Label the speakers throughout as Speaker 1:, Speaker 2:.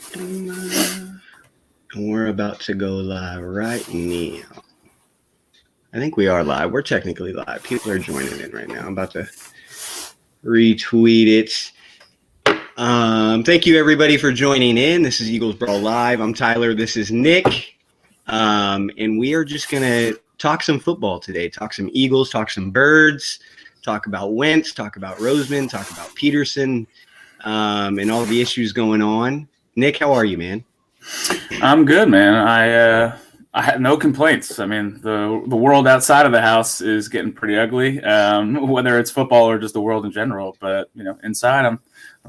Speaker 1: And we're about to go live right now. I think we are live. We're technically live. People are joining in right now. I'm about to retweet it. Thank you, everybody, for joining in. This is Eagles Brawl Live. I'm Tyler. This is Nick. And we are just going to talk some football today. Talk some Eagles, talk some Birds, talk about Wentz, talk about Roseman, talk about Peterson, and all the issues going on. Nick, how are you, man?
Speaker 2: I'm good, man. I have no complaints. I mean, the world outside of the house is getting pretty ugly, whether it's football or just the world in general. But inside, I'm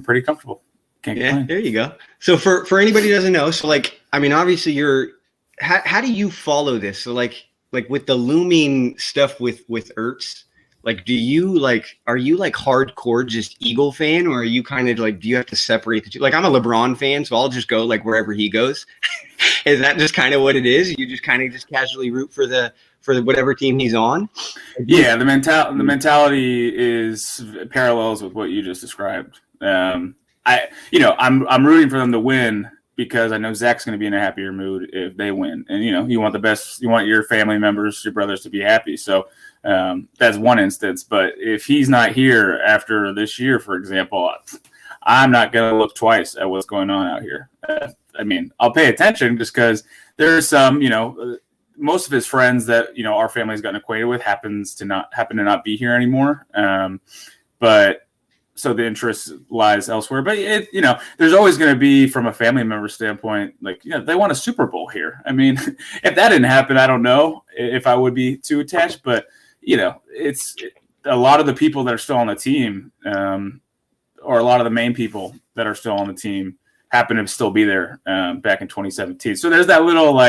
Speaker 2: pretty comfortable. Can't complain.
Speaker 1: There you go. So for anybody who doesn't know, so obviously you're. How do you follow this? So like with the looming stuff with Ertz. Are you hardcore just Eagle fan, or are you kind of do you have to separate the two? I'm a LeBron fan, so I'll just go wherever he goes. Is that just kind of what it is? You just kind of just casually root for the whatever team he's on?
Speaker 2: Yeah, the mentality is parallels with what you just described. I'm rooting for them to win because I know Zach's going to be in a happier mood if they win, and you want the best. You want your family members, your brothers, to be happy. So. That's one instance, but if he's not here after this year, for example, I'm not going to look twice at what's going on out here. I'll pay attention just because there's some, most of his friends that, our family's gotten acquainted with happen to not be here anymore. But so the interest lies elsewhere, but there's always going to be, from a family member standpoint, they want a Super Bowl here. I mean, if that didn't happen, I don't know if I would be too attached, but it's a lot of the people that are still on the team, or a lot of the main people that are still on the team happen to still be there back in 2017. So there's that little,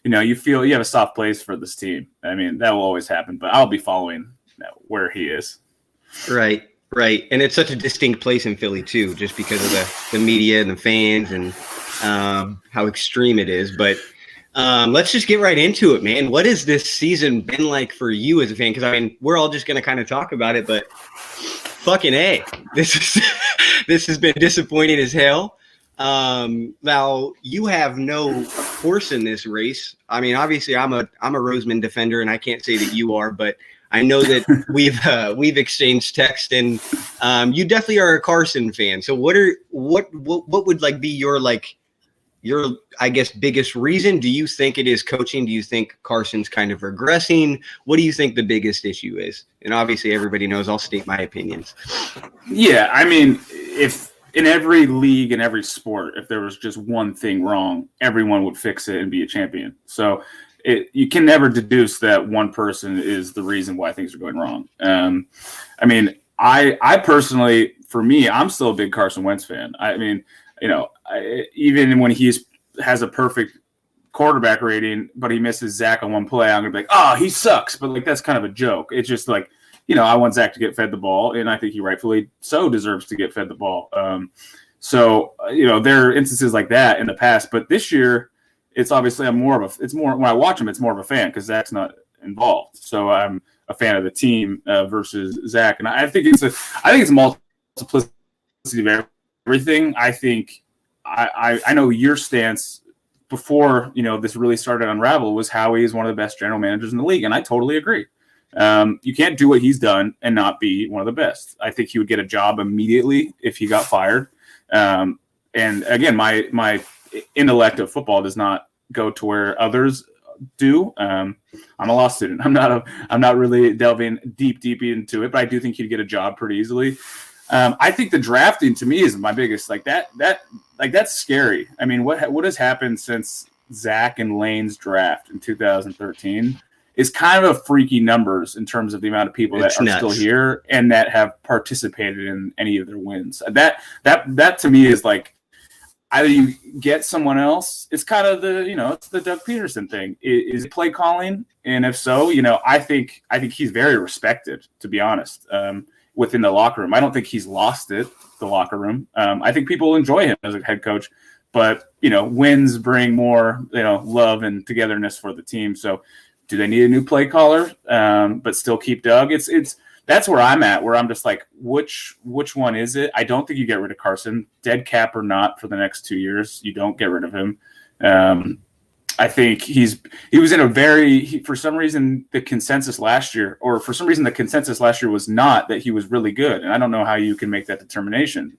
Speaker 2: you feel you have a soft place for this team. I mean, that will always happen, but I'll be following where he is.
Speaker 1: Right. And it's such a distinct place in Philly, too, just because of the media and the fans and how extreme it is. But let's just get right into it, man. What has this season been like for you as a fan? Because we're all just going to kind of talk about it, but fucking A, this has been disappointing as hell. Now you have no horse in this race. Obviously I'm a Roseman defender, and I can't say that you are, but I know that we've exchanged text, and you definitely are a Carson fan. So what would be your I guess biggest reason? Do you think it is coaching? Do you think Carson's kind of regressing? What do you think the biggest issue is? And obviously everybody knows I'll state my opinions.
Speaker 2: Yeah, if in every league, in every sport, if there was just one thing wrong, everyone would fix it and be a champion. So you can never deduce that one person is the reason why things are going wrong. I personally, for me, I'm still a big Carson Wentz fan. Even when he has a perfect quarterback rating, but he misses Zach on one play, I'm going to be like, oh, he sucks. But that's kind of a joke. It's just I want Zach to get fed the ball, and I think he rightfully so deserves to get fed the ball. There are instances like that in the past, but this year it's obviously when I watch him, it's more of a fan because Zach's not involved. So I'm a fan of the team versus Zach. And I think it's a multiplicity of everything. I think I know your stance before this really started to unravel was Howie is one of the best general managers in the league, and I totally agree. You can't do what he's done and not be one of the best. I think he would get a job immediately if he got fired. And again, my intellect of football does not go to where others do. I'm a law student. I'm not really delving deep into it, but I do think he'd get a job pretty easily. I think the drafting to me is my biggest that's scary. What has happened since Zach and Lane's draft in 2013 is kind of freaky numbers in terms of the amount of people that are still here and that have participated in any of their wins. That to me is either you get someone else. It's kind of it's the Doug Peterson thing. Is it play calling? And if so, I think he's very respected, to be honest. Within the locker room. I don't think he's lost it, the locker room. I think people enjoy him as a head coach, but, wins bring more, love and togetherness for the team. So do they need a new play caller, but still keep Doug? It's that's where I'm at, where I'm just like, which one is it? I don't think you get rid of Carson, dead cap or not, for the next 2 years. You don't get rid of him. I think he was in a for some reason the consensus last year was not that he was really good, and I don't know how you can make that determination.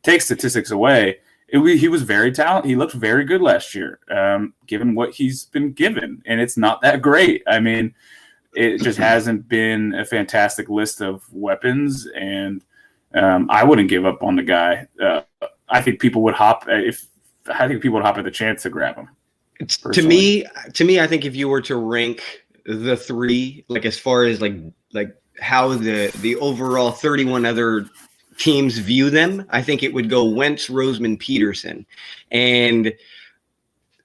Speaker 2: Take statistics away, he was very talented. He looked very good last year, given what he's been given, and it's not that great. I mean, it just hasn't been a fantastic list of weapons, and I wouldn't give up on the guy. I think people would hop at the chance to grab him.
Speaker 1: To me, I think if you were to rank the three, like as far as like how the overall 31 other teams view them, I think it would go Wentz, Roseman, Peterson, and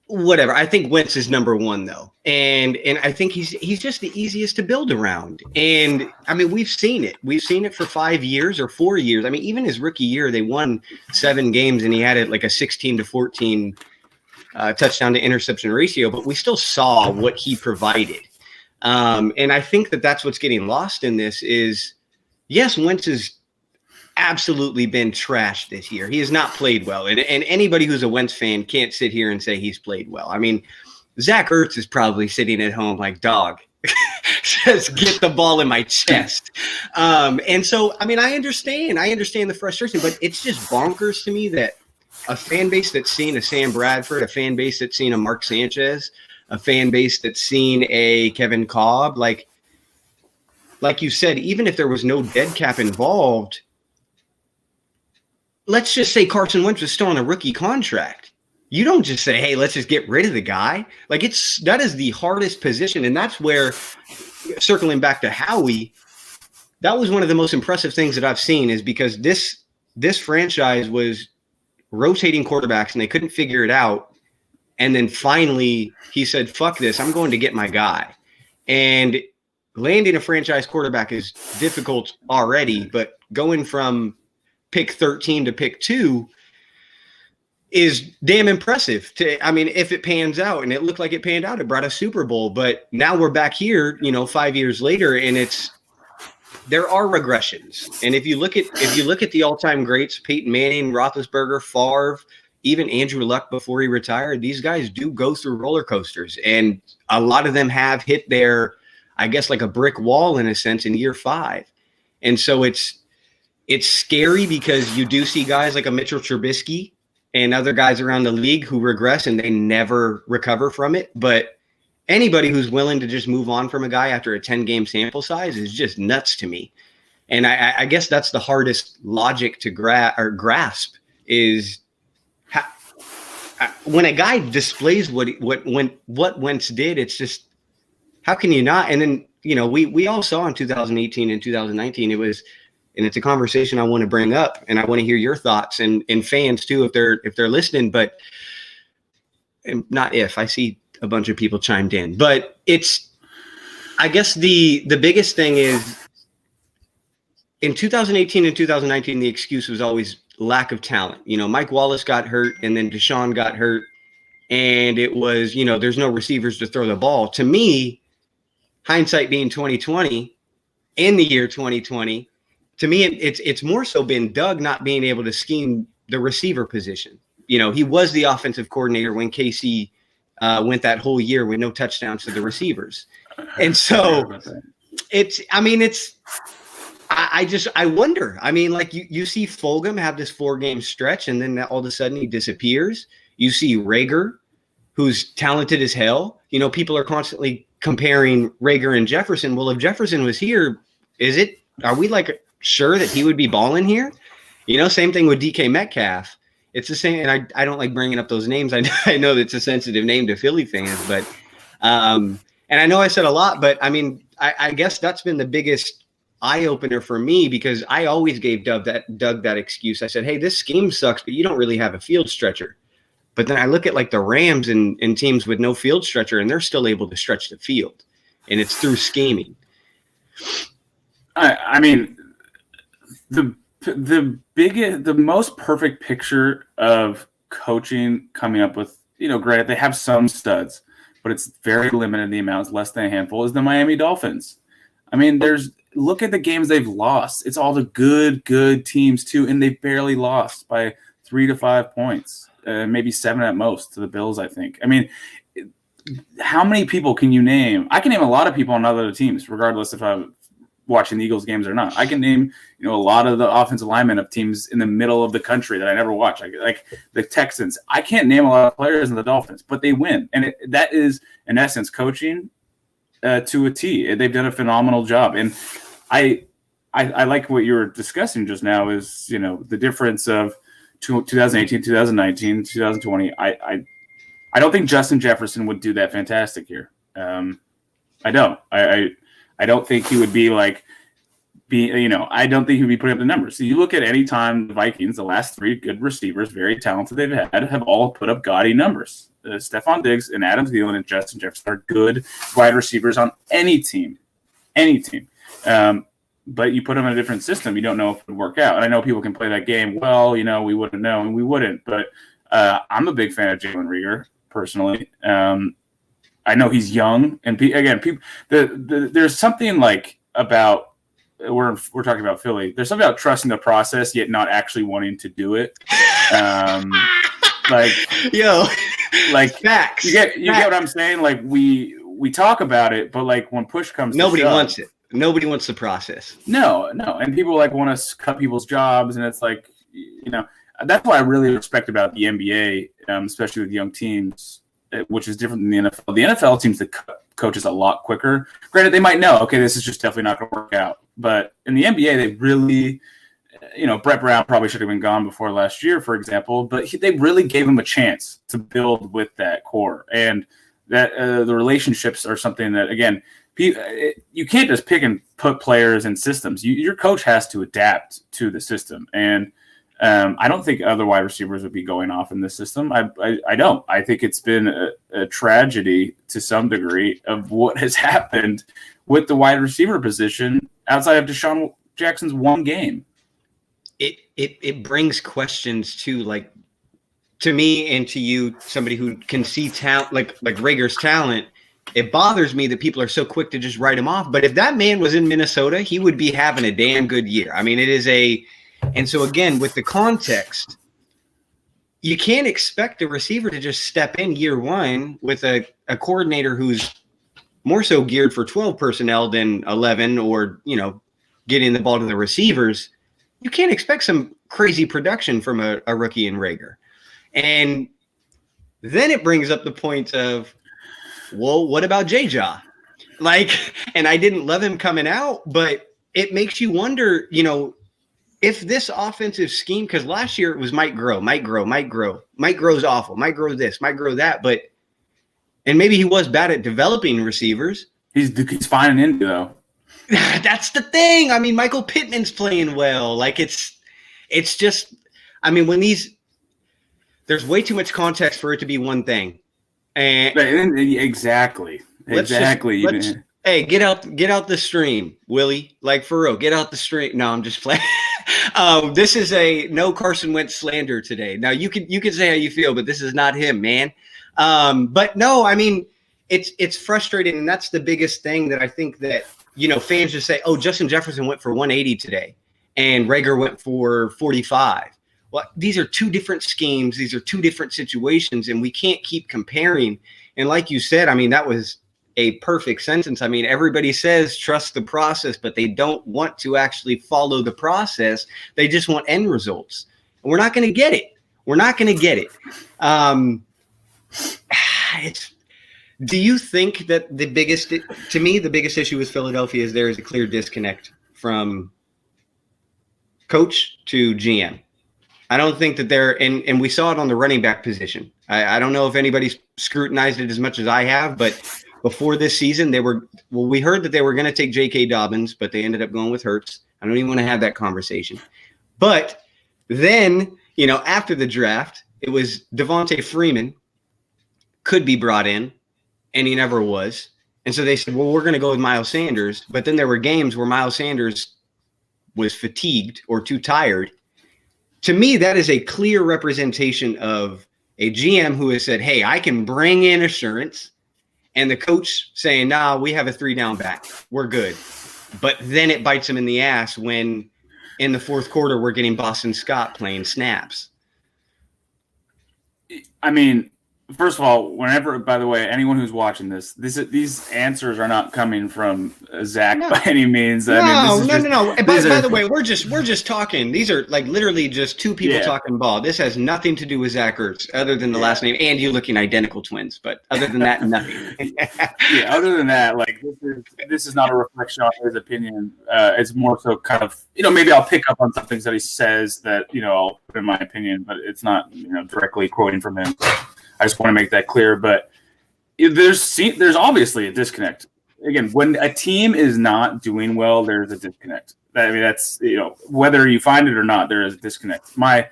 Speaker 1: whatever. I think Wentz is number one though, and I think he's just the easiest to build around. And I mean, we've seen it for 5 years or 4 years. I mean, even his rookie year, they won 7 games, and he had it like a 16-14. Touchdown to interception ratio, but we still saw what he provided. And I think that's what's getting lost in this is, yes, Wentz has absolutely been trashed this year. He has not played well. And anybody who's a Wentz fan can't sit here and say he's played well. I mean, Zach Ertz is probably sitting at home like, dog, just get the ball in my chest. And so, I mean, I understand the frustration, but it's just bonkers to me that a fan base that's seen a Sam Bradford, a fan base that's seen a Mark Sanchez, a fan base that's seen a Kevin Kolb, like you said, even if there was no dead cap involved, let's just say Carson Wentz was still on a rookie contract. You don't just say, hey, let's just get rid of the guy. Like that is the hardest position. And that's where, circling back to Howie, that was one of the most impressive things that I've seen, is because this franchise was rotating quarterbacks and they couldn't figure it out. And then finally he said, fuck this, I'm going to get my guy. And landing a franchise quarterback is difficult already, but going from pick 13 to pick 2 is damn impressive. I mean, if it pans out, and it looked like it panned out, it brought a Super Bowl, but now we're back here, 5 years later, and there are regressions. And if you look at the all-time greats, Peyton Manning, Roethlisberger, Favre, even Andrew Luck before he retired, these guys do go through roller coasters. And a lot of them have hit their, I guess, like a brick wall in a sense in year 5. And so it's scary because you do see guys like a Mitchell Trubisky and other guys around the league who regress and they never recover from it. But anybody who's willing to just move on from a guy after a 10-game sample size is just nuts to me. And I guess that's the hardest logic to grasp is when a guy displays what Wentz did, it's just, how can you not? And then, we all saw in 2018 and 2019, and it's a conversation I want to bring up, and I want to hear your thoughts and fans too, if they're listening, but I see a bunch of people chimed in, but I guess the biggest thing is in 2018 and 2019, the excuse was always lack of talent. Mike Wallace got hurt and then Deshaun got hurt, and it was, there's no receivers to throw the ball. To me, hindsight being 2020, in the year 2020, to me, it's more so been Doug not being able to scheme the receiver position. He was the offensive coordinator when KC went that whole year with no touchdowns to the receivers. And so I wonder. I mean, like you see Fulgham have this 4-game stretch, and then all of a sudden he disappears. You see Rager, who's talented as hell. People are constantly comparing Rager and Jefferson. Well, if Jefferson was here, are we like sure that he would be balling here? Same thing with DK Metcalf. It's the same, and I don't like bringing up those names. I know that's a sensitive name to Philly fans, but and I know I said a lot, but I mean, I guess that's been the biggest eye opener for me, because I always gave Doug that excuse. I said, hey, this scheme sucks, but you don't really have a field stretcher. But then I look at like the Rams and teams with no field stretcher, and they're still able to stretch the field, and it's through scheming.
Speaker 2: I mean, the most perfect picture of coaching coming up with, granted, they have some studs, but it's very limited in the amount. It's less than a handful, is the Miami Dolphins. I mean, look at the games they've lost. It's all the good teams too, and they barely lost by 3 to 5 points, maybe 7 at most to the Bills, I think. I mean, how many people can you name? I can name a lot of people on other teams, regardless if I'm watching the Eagles games or not. I can name, a lot of the offensive linemen of teams in the middle of the country that I never watch, like the Texans. I can't name a lot of players in the Dolphins, but they win, and that is in essence coaching to a T. They've done a phenomenal job, and I like what you were discussing just now is the difference of 2018, 2019, 2020. I don't think Justin Jefferson would do that fantastic here. I don't. I don't think he would be I don't think he would be putting up the numbers. So you look at any time the Vikings, the last 3 good receivers, very talented they've had, have all put up gaudy numbers. Stephon Diggs and Adam Thielen and Justin Jefferson are good wide receivers on any team. But you put them in a different system, you don't know if it would work out. And I know people can play that game. Well, we wouldn't know, and we wouldn't. But I'm a big fan of Jalen Reagor personally. I know he's young, and there's something about we're talking about Philly. There's something about trusting the process yet not actually wanting to do it.
Speaker 1: Facts.
Speaker 2: You get what I'm saying? Like we talk about it, but when push comes,
Speaker 1: nobody wants it. Nobody wants the process.
Speaker 2: No, and people want to cut people's jobs, and it's that's what I really respect about the NBA, especially with young teams, which is different than the NFL. The NFL seems to cut coaches a lot quicker. Granted, they might know, okay, this is just definitely not going to work out. But in the NBA, they really, Brett Brown probably should have been gone before last year, for example, but they really gave him a chance to build with that core. And that the relationships are something that, again, you can't just pick and put players in systems. Your coach has to adapt to the system. And I don't think other wide receivers would be going off in this system. I don't. I think it's been a tragedy to some degree of what has happened with the wide receiver position outside of Deshaun Jackson's one game.
Speaker 1: It brings questions to me and to you, somebody who can see talent like Reagor's talent. It bothers me that people are so quick to just write him off. But if that man was in Minnesota, he would be having a damn good year. I mean, it is and so again, with the context, you can't expect a receiver to just step in year one with a coordinator who's more so geared for 12 personnel than 11 or, getting the ball to the receivers. You can't expect some crazy production from a rookie in Reagor. And then it brings up the point of, well, what about J-Jaw? And I didn't love him coming out, but it makes you wonder, if this offensive scheme, because last year it was Mike Groh. Mike Groh's awful. Mike Groh this, Mike Groh that. And maybe he was bad at developing receivers.
Speaker 2: He's fine in Indy, though.
Speaker 1: That's the thing. I mean, Michael Pittman's playing well. It's just, I mean, there's way too much context for it to be one thing. And
Speaker 2: exactly. Hey,
Speaker 1: get out the stream, Willie. For real, get out the stream. No, I'm just playing. This is a no Carson Wentz slander today. Now you can say how you feel, but this is not him, man. But no, I mean, it's frustrating, and that's the biggest thing that I think that fans just say, oh, Justin Jefferson went for 180 today, and Reagor went for 45. Well, these are two different schemes. These are two different situations, and we can't keep comparing. And like you said, I mean, that was a perfect sentence. I mean, everybody says trust the process, but they don't want to actually follow the process. They just want end results. And we're not going to get it. Do you think that the biggest issue with Philadelphia is there is a clear disconnect from coach to GM? I don't think that and we saw it on the running back position. I don't know if anybody's scrutinized it as much as I have, but before this season, we heard that they were going to take J.K. Dobbins, but they ended up going with Hurts. I don't even want to have that conversation. But then, after the draft, it was Devontae Freeman could be brought in, and he never was. And so they said, well, we're going to go with Miles Sanders. But then there were games where Miles Sanders was fatigued or too tired. To me, that is a clear representation of a GM who has said, hey, I can bring in assurance. And the coach saying, nah, we have a 3-down back. We're good. But then it bites him in the ass when in the fourth quarter we're getting Boston Scott playing snaps.
Speaker 2: I mean, first of all, whenever, by the way, anyone who's watching these answers are not coming from Zach by any means.
Speaker 1: No.
Speaker 2: And
Speaker 1: by the way, we're just talking. These are like literally just two people talking ball. This has nothing to do with Zach Ertz, other than the last name and you looking identical twins. But other than that, nothing.
Speaker 2: Other than that, like this is not a reflection on his opinion. It's more so kind of, maybe I'll pick up on some things that he says that I'll put in my opinion, but it's not directly quoting from him. I just want to make that clear. But there's obviously a disconnect. Again, when a team is not doing well, there's a disconnect. I mean, that's whether you find it or not, there is a disconnect. My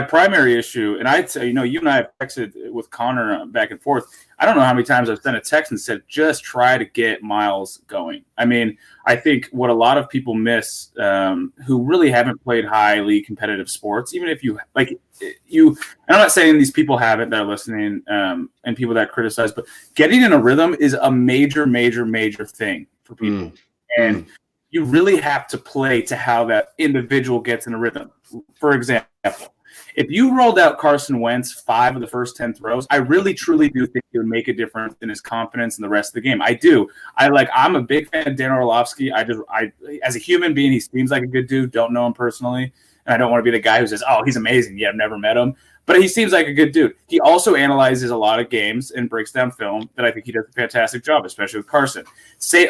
Speaker 2: primary issue, and I'd say, you and I have texted with Connor back and forth. I don't know how many times I've sent a text and said, just try to get Miles going. I mean, I think what a lot of people miss who really haven't played highly competitive sports, even if you like and I'm not saying these people haven't that are listening and people that criticize, but getting in a rhythm is a major, major, major thing for people. And you really have to play to how that individual gets in a rhythm. For example, if you rolled out Carson Wentz 5 of the first 10 throws, I really, truly do think it would make a difference in his confidence in the rest of the game. I do. I'm a big fan of Dan Orlovsky. As a human being, he seems like a good dude. Don't know him personally. And I don't want to be the guy who says, oh, he's amazing. Yeah, I've never met him. But he seems like a good dude. He also analyzes a lot of games and breaks down film that I think he does a fantastic job, especially with Carson.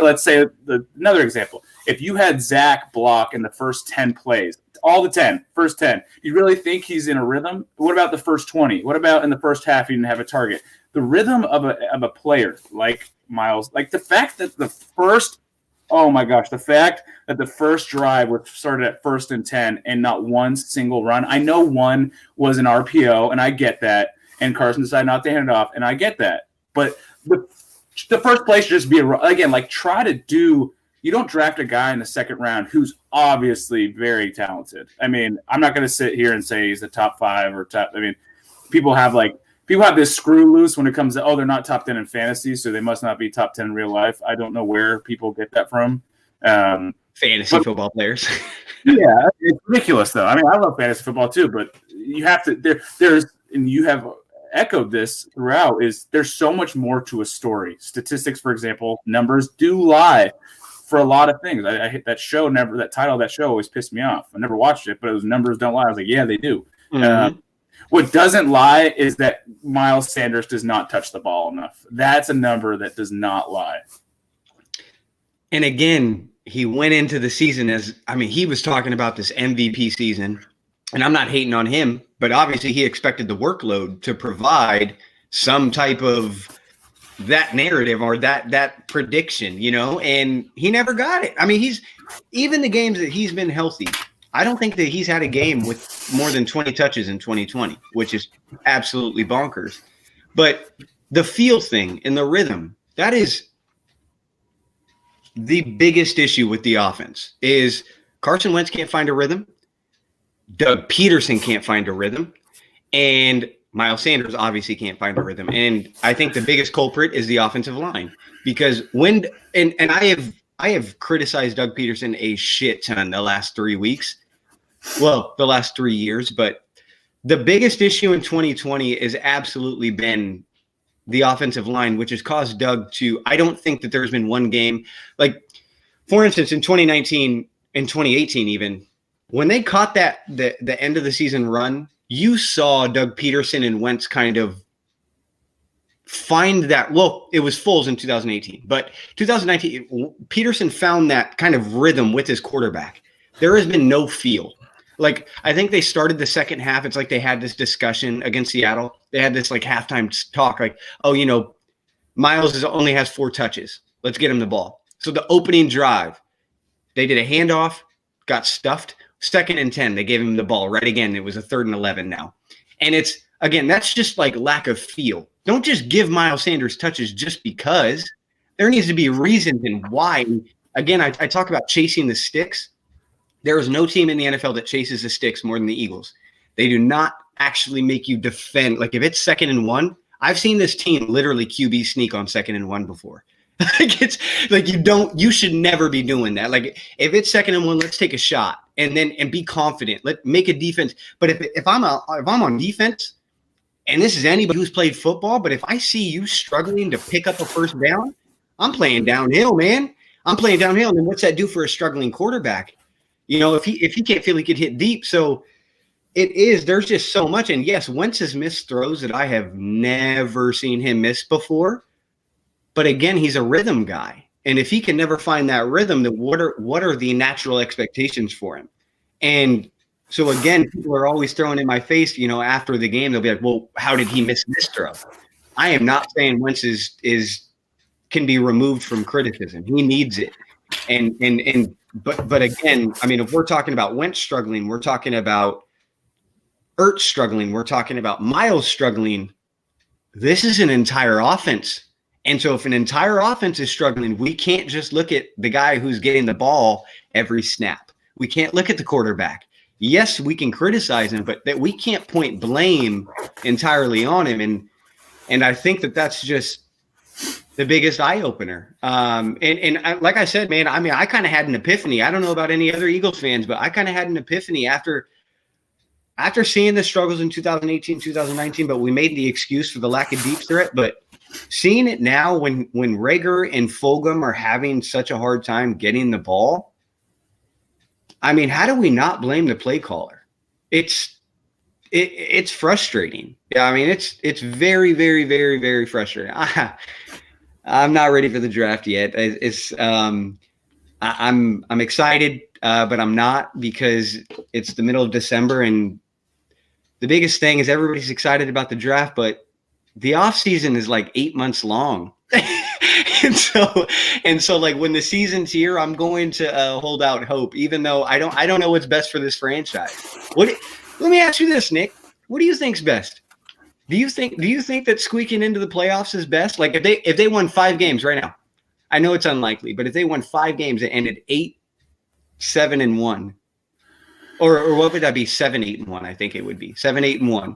Speaker 2: Let's say another example. If you had Zach block in the first 10 plays, first 10, you really think he's in a rhythm? What about the first 20? What about in the first half he didn't have a target? The rhythm of a player like Miles, like the fact that the first drive was started at 1st and 10 and not one single run. I know one was an RPO, and I get that. And Carson decided not to hand it off, and I get that. But the first play should just be try to do. You don't draft a guy in the second round who's obviously very talented. I mean, I'm not going to sit here and say he's the top 5 or top. I mean, people have this screw loose when it comes to, they're not top 10 in fantasy, so they must not be top 10 in real life. I don't know where people get that from.
Speaker 1: Fantasy football players.
Speaker 2: Yeah, it's ridiculous though. I mean, I love fantasy football too, but you have to and you have echoed this throughout, is there's so much more to a story. Statistics, for example, numbers do lie for a lot of things. I hit that show, that title of that show always pissed me off. I never watched it, but it was Numbers Don't Lie. I was like, yeah, they do.
Speaker 1: Mm-hmm.
Speaker 2: What doesn't lie is that Miles Sanders does not touch the ball enough. That's a number that does not lie.
Speaker 1: And again, he went into the season he was talking about this MVP season, and I'm not hating on him, but obviously he expected the workload to provide some type of that narrative or that prediction, and he never got it. I mean, even the games that he's been healthy, I don't think that he's had a game with more than 20 touches in 2020, which is absolutely bonkers. But the feel thing and the rhythm, that is the biggest issue with the offense. Is Carson Wentz can't find a rhythm, Doug Peterson can't find a rhythm, and Miles Sanders obviously can't find a rhythm. And I think the biggest culprit is the offensive line, because I have criticized Doug Peterson a shit ton the last 3 weeks. Well, the last 3 years, but the biggest issue in 2020 has absolutely been the offensive line, which has caused Doug to, I don't think that there's been one game, like, for instance, in 2019 and 2018 even, when they caught the end of the season run, you saw Doug Peterson and Wentz kind of find that. Well, it was Foles in 2018, but 2019, Peterson found that kind of rhythm with his quarterback. There has been no feel. Like, I think they started the second half. It's like they had this discussion against Seattle. They had this halftime talk, Miles only has 4 touches. Let's get him the ball. So the opening drive, they did a handoff, got stuffed. 2nd and 10, they gave him the ball right again. It was a 3rd and 11 now. And it's, again, that's just lack of feel. Don't just give Miles Sanders touches just because. There needs to be reasons and why. Again, I talk about chasing the sticks. There is no team in the NFL that chases the sticks more than the Eagles. They do not actually make you defend. If it's 2nd and 1, I've seen this team literally QB sneak on 2nd and 1 before. Like it's like you should never be doing that. Like if it's 2nd and 1, let's take a shot and be confident. Let make a defense. But if I'm on defense, and this is anybody who's played football, but if I see you struggling to pick up a first down, I'm playing downhill, man. I'm playing downhill. And then what's that do for a struggling quarterback? If he can't feel he could hit deep. So there's just so much. And yes, Wentz has missed throws that I have never seen him miss before. But again, he's a rhythm guy. And if he can never find that rhythm, then what are the natural expectations for him? And so again, people are always throwing in my face, after the game, they'll be like, well, how did he miss this throw? I am not saying Wentz can be removed from criticism. He needs it. But again, I mean, if we're talking about Wentz struggling, we're talking about Ertz struggling, we're talking about Miles struggling. This is an entire offense. And so if an entire offense is struggling, we can't just look at the guy who's getting the ball every snap. We can't look at the quarterback. Yes, we can criticize him, but that we can't point blame entirely on him. And I think that's just the biggest eye opener. Like I said, man, I mean, I kind of had an epiphany. I don't know about any other Eagles fans, but I kind of had an epiphany after seeing the struggles in 2018, 2019, but we made the excuse for the lack of deep threat. But seeing it now when Rager and Fulgham are having such a hard time getting the ball, I mean, how do we not blame the play caller? It's frustrating. Yeah, I mean, it's very, very, very, very frustrating. I'm not ready for the draft yet. I'm excited, but I'm not, because it's the middle of December, and the biggest thing is everybody's excited about the draft, but the offseason is like 8 months long. And so like when the season's here, I'm going to hold out hope, even though I don't know what's best for this franchise. Let me ask you this, Nick. What do you think's best? Do you think that squeaking into the playoffs is best? Like if they won 5 games right now, I know it's unlikely, but if they won 5 games and ended 8-7-1, or what would that be? 7-8-1, I think it would be 7-8-1.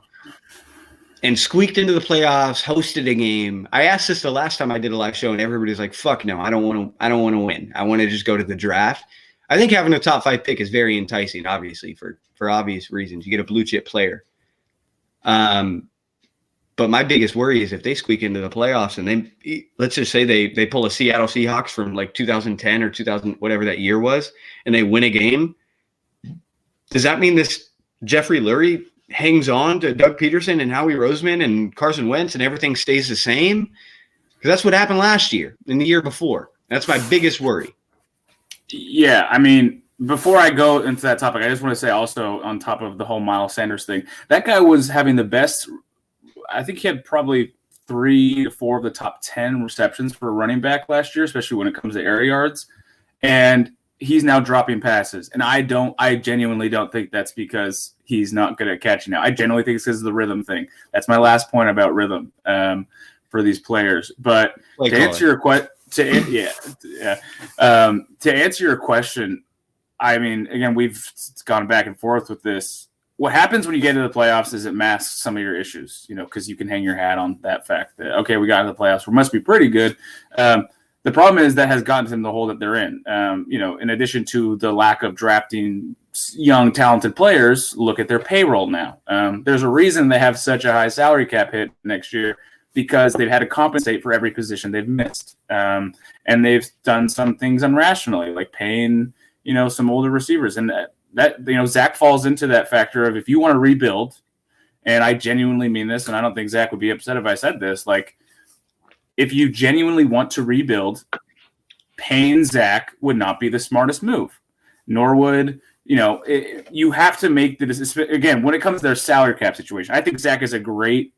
Speaker 1: And squeaked into the playoffs, hosted a game. I asked this the last time I did a live show, and everybody's like, "Fuck no, I don't want to win. I want to just go to the draft." I think having a top 5 pick is very enticing, obviously for obvious reasons. You get a blue chip player. But my biggest worry is if they squeak into the playoffs and let's just say they pull a Seattle Seahawks from like 2010 or 2000, whatever that year was, and they win a game. Does that mean this Jeffrey Lurie hangs on to Doug Peterson and Howie Roseman and Carson Wentz and everything stays the same? Because that's what happened last year and the year before. That's my biggest worry.
Speaker 2: Yeah, I mean, before I go into that topic, I just want to say also, on top of the whole Miles Sanders thing, that guy was having the best. I think he had probably 3 to 4 of the top 10 receptions for a running back last year, especially when it comes to air yards. And he's now dropping passes. And I genuinely don't think that's because he's not good at catching now. I genuinely think it's because of the rhythm thing. That's my last point about rhythm for these players. But to answer your question, to answer your question, I mean, again, we've gone back and forth with this. What happens when you get into the playoffs is it masks some of your issues, because you can hang your hat on that fact that, okay, we got into the playoffs, we must be pretty good. The problem is that has gotten them the hole that they're in. In addition to the lack of drafting young, talented players, look at their payroll now. There's a reason they have such a high salary cap hit next year, because they've had to compensate for every position they've missed. And they've done some things unrationally, like paying, some older receivers. And that Zach falls into that factor of, if you want to rebuild, and I genuinely mean this, and I don't think Zach would be upset if I said this, like, if you genuinely want to rebuild, paying Zach would not be the smartest move, nor would, you have to make the decision. Again, when it comes to their salary cap situation, I think Zach is a great,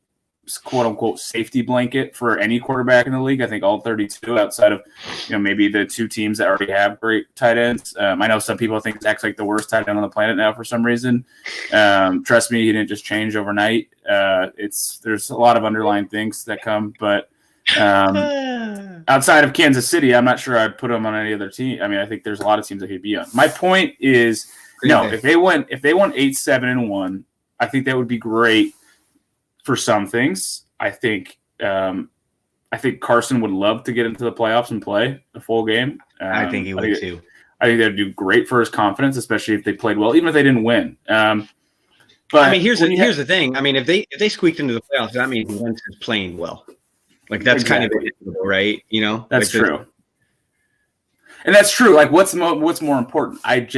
Speaker 2: quote unquote, safety blanket for any quarterback in the league. I think all 32, outside of, maybe the 2 teams that already have great tight ends. I know some people think Zach's like the worst tight end on the planet now for some reason. Trust me, he didn't just change overnight. There's a lot of underlying things that come, but outside of Kansas City, I'm not sure I'd put him on any other team. I mean, I think there's a lot of teams that he'd be on. My point is, if they won 8-7-1, I think that would be great for some things. I think I think Carson would love to get into the playoffs and play a full game.
Speaker 1: I think he would too.
Speaker 2: I think that'd do great for his confidence, especially if they played well, even if they didn't win. But
Speaker 1: I mean, here's the thing. I mean, if they squeaked into the playoffs, that means Wentz is playing well. Like that's kind of inevitable, right? You know,
Speaker 2: that's like true. And that's true. Like, what's more important? People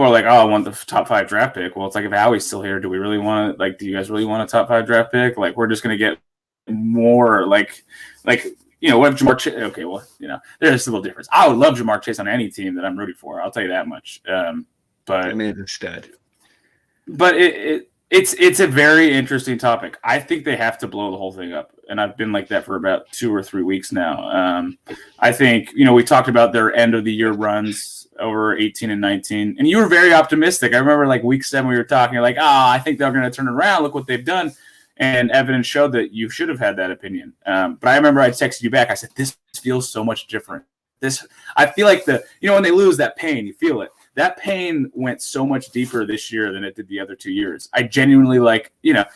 Speaker 2: are like, oh, I want the top 5 draft pick. Well, it's like, if Howie's still here, do we really want to, like, do you guys really want a top 5 draft pick? Like, we're just going to get more what if Jamar Chase, okay, well, there's a little difference. I would love Jamar Chase on any team that I'm rooting for. I'll tell you that much. But I mean, it's a stud. But it's a very interesting topic. I think they have to blow the whole thing up. And I've been like that for about 2 or 3 weeks now. I think, we talked about their end of the year runs over 18 and 19. And you were very optimistic. I remember like week 7, we were talking like, I think they're going to turn it around. Look what they've done. And evidence showed that you should have had that opinion. But I remember I texted you back. I said, this feels so much different. I feel like when they lose, that pain, you feel it. That pain went so much deeper this year than it did the other 2 years. I genuinely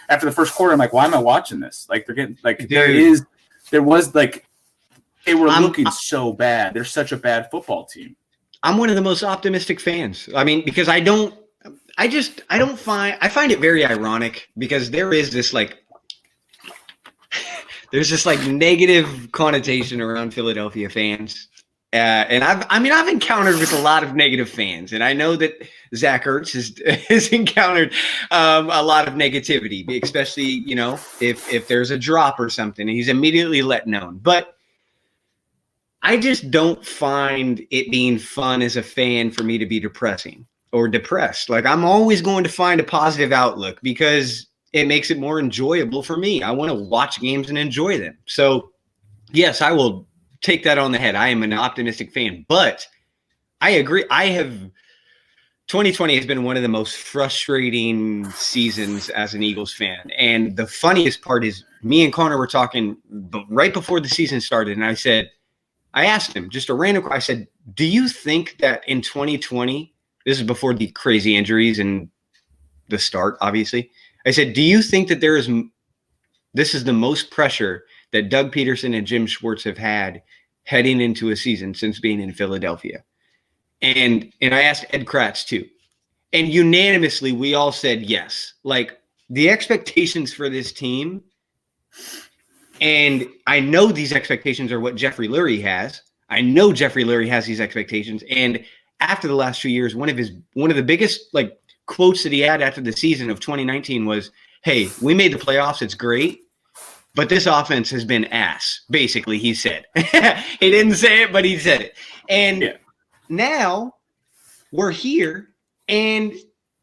Speaker 2: after the first quarter, I'm like, why am I watching this? Like, they're getting they were looking so bad. They're such a bad football team.
Speaker 1: I'm one of the most optimistic fans. I mean, because I find it very ironic because there is this there's this negative connotation around Philadelphia fans. And I've encountered with a lot of negative fans, and I know that Zach Ertz has encountered a lot of negativity, especially if there's a drop or something, and he's immediately let known. But I just don't find it being fun as a fan for me to be depressing or depressed. Like, I'm always going to find a positive outlook because it makes it more enjoyable for me. I want to watch games and enjoy them. So, yes, I will take that on the head. I am an optimistic fan, but I agree. 2020 has been one of the most frustrating seasons as an Eagles fan. And the funniest part is me and Connor were talking right before the season started. And I asked him just a random question. I said, do you think that in 2020, this is before the crazy injuries and the start, obviously. I said, do you think that this is the most pressure that Doug Peterson and Jim Schwartz have had heading into a season since being in Philadelphia? And I asked Ed Kratz too. And unanimously, we all said yes. Like, the expectations for this team, and I know these expectations are what Jeffrey Lurie has. I know Jeffrey Lurie has these expectations. And after the last 2 years, one of the biggest quotes that he had after the season of 2019 was, hey, we made the playoffs. It's great. But this offense has been ass, basically, he said. He didn't say it, but he said it. And now we're here, and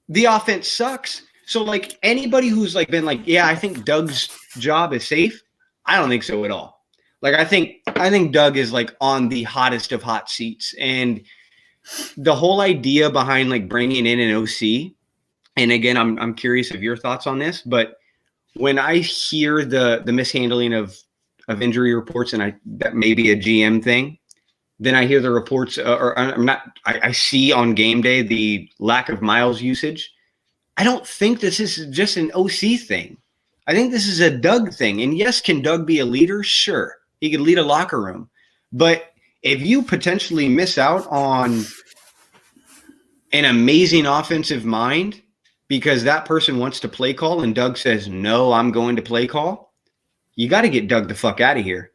Speaker 1: the offense sucks. So, anybody who's been I think Doug's job is safe, I don't think so at all. I think Doug is on the hottest of hot seats. And the whole idea behind bringing in an OC, and again, I'm curious of your thoughts on this, but when I hear the mishandling of injury reports, and that may be a GM thing, then I hear the reports, I see on game day the lack of miles usage. I don't think this is just an OC thing. I think this is a Doug thing. And yes, can Doug be a leader? Sure. He could lead a locker room. But if you potentially miss out on an amazing offensive mind because that person wants to play call and Doug says, no, I'm going to play call, you got to get Doug the fuck out of here.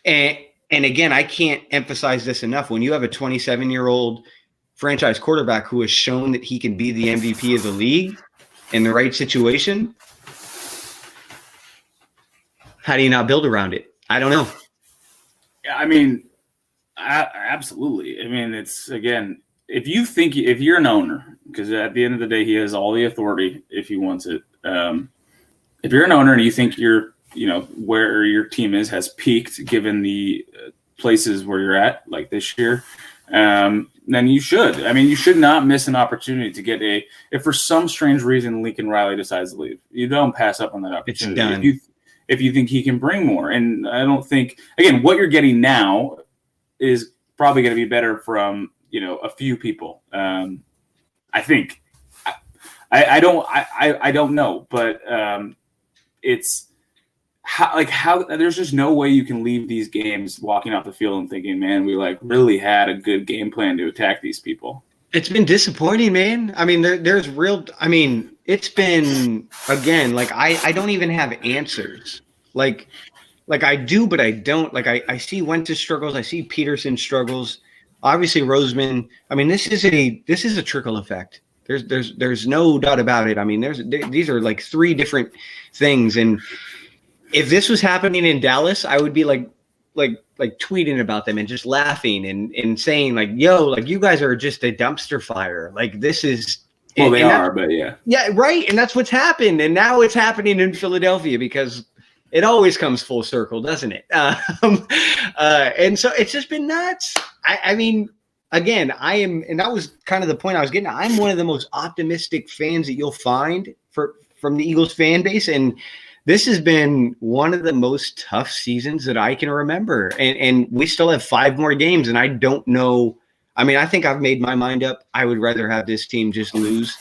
Speaker 1: And again, I can't emphasize this enough. When you have a 27-year-old franchise quarterback who has shown that he can be the MVP of the league in the right situation, how do you not build around it? I don't know.
Speaker 2: Yeah, I mean, absolutely. I mean, it's, again, if you're an owner, because at the end of the day, he has all the authority if he wants it. If you're an owner and you think where your team has peaked given the places where you're at, like this year, then you should. I mean, you should not miss an opportunity to get if for some strange reason Lincoln Riley decides to leave, you don't pass up on that opportunity.
Speaker 1: It's done.
Speaker 2: If you think he can bring more. And I don't think, again, what you're getting now is probably going to be better from, a few people. I think. I don't know, but it's how there's just no way you can leave these games walking off the field and thinking, man, we like really had a good game plan to attack these people.
Speaker 1: It's been disappointing, man. I mean, there's real. I mean, it's been again. Like I don't even have answers. Like I do, but I don't. Like I see Wentz's struggles. I see Peterson's struggles. Obviously, Roseman. I mean, this is a trickle effect. There's no doubt about it. I mean, these are like three different things. And if this was happening in Dallas, I would be like tweeting about them and just laughing and saying like, yo, like you guys are just a dumpster fire. Like this is,
Speaker 2: well, they are, but yeah.
Speaker 1: Yeah. Right. And that's what's happened. And now it's happening in Philadelphia because it always comes full circle, doesn't it? And so it's just been nuts. I mean, again, and that was kind of the point I was getting at. I'm one of the most optimistic fans that you'll find from the Eagles fan base. And this has been one of the most tough seasons that I can remember. And we still have 5 more games, and I don't know. I mean, I think I've made my mind up. I would rather have this team just lose